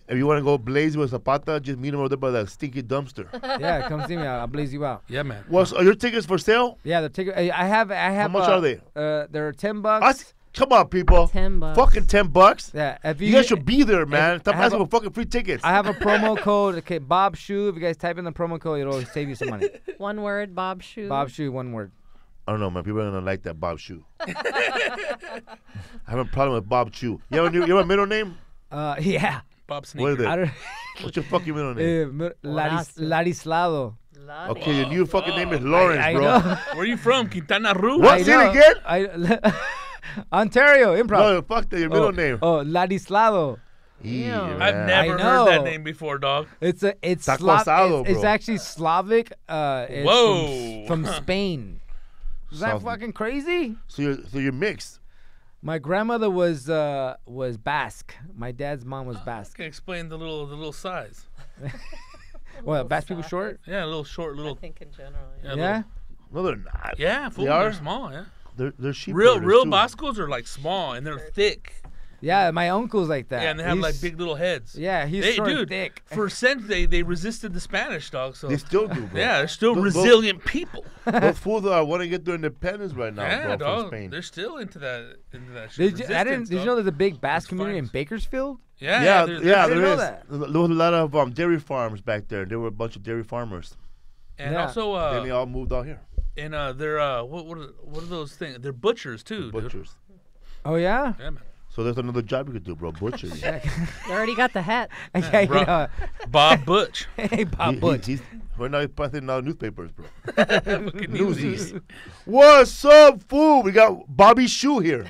If you want to go blaze with Zapata, just meet him over there by that stinky dumpster. Yeah, come see me. I'll blaze you out. Yeah, man. Are your tickets for sale? Yeah, the ticket. I have. How much are they? They're $10. Come on, people. $10. Fucking $10. Yeah, if You guys should be there, man. Stop I have asking for fucking free tickets. I have a promo code. Okay, Bob Shoe. If you guys type in the promo code, it'll save you some money. One word, Bob Shoe. Bob Shoe, one word. I don't know, man. People are gonna like that Bob Shoe. I have a problem with Bob Shoe. You have a middle name? Yeah. Bob What Sneaker. is it? I don't. What's your fucking middle name? Horacio. Ladislado. Okay, your new fucking name is Lawrence, I bro. know. Where are you from? Quintana Roo? What? Say it again? Ontario Improv. No, fuck that. Your middle name. Oh, Ladislado. Yeah, I've man. never I heard that know. name before, dog. It's Taco Slav. asado, It's bro. actually Slavic. It's Whoa. From Spain. Is that Sounds- fucking crazy? So you're mixed. My grandmother was Basque. My dad's mom was Basque. Can explain the little size. What? Basque people short? Yeah, a little short, I little. think in general. Yeah. Yeah. No, they're not. Yeah, fool, They they're are? small. Yeah. They're sheep. Real herders, too. Boscos are like small and they're thick. Yeah, my uncle's like that. Yeah, and they have He's- like big little heads. Yeah, he's They, short and dude, thick. for centuries they resisted the Spanish, dog. So They still do, bro. yeah, they're still Those- resilient people. Those fools want to get their independence right now, Yeah, bro, from dog. Spain. They're still into that Did shit. you, Resistance, did you dog. know there's a big Basque It's community in fine. Bakersfield? Yeah, Yeah, there's- yeah, didn't there know is. that. There was a lot of dairy farms back there. There were a bunch of dairy farmers. And Yeah. also, Then they all moved out here. and they're what are those things? They're butchers too. dude. Butchers. Oh yeah. Yeah, man. So there's another job you could do, bro. Butcher. You already got the hat. Yeah, you bro. know. Bob Butch. Hey, Bob Butch. Right now he's passing out newspapers, bro. Fucking Newsies. What's up, fool? We got Bobby Shoe here.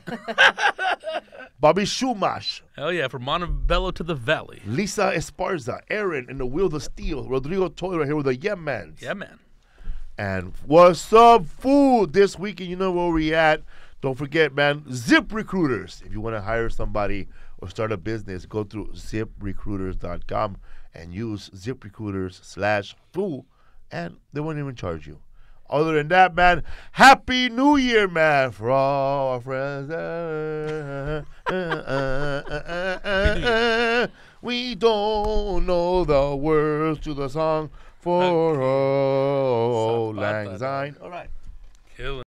Bobby Shoemash. Hell yeah, from Montebello to the Valley. Lisa Esparza. Aaron in the Wheels of Steel. Rodrigo Toy right here with the Yeah Mans. Yeah, man. And what's up, fool? This weekend, you know where we at. Don't forget, man, Zip Recruiters. If you want to hire somebody or start a business, go through ziprecruiters.com and use ZipRecruiters/fool, and they won't even charge you. Other than that, man, Happy New Year, man, for all our friends. We don't know the words to the song for old Zapata. lang syne. All right. Killing.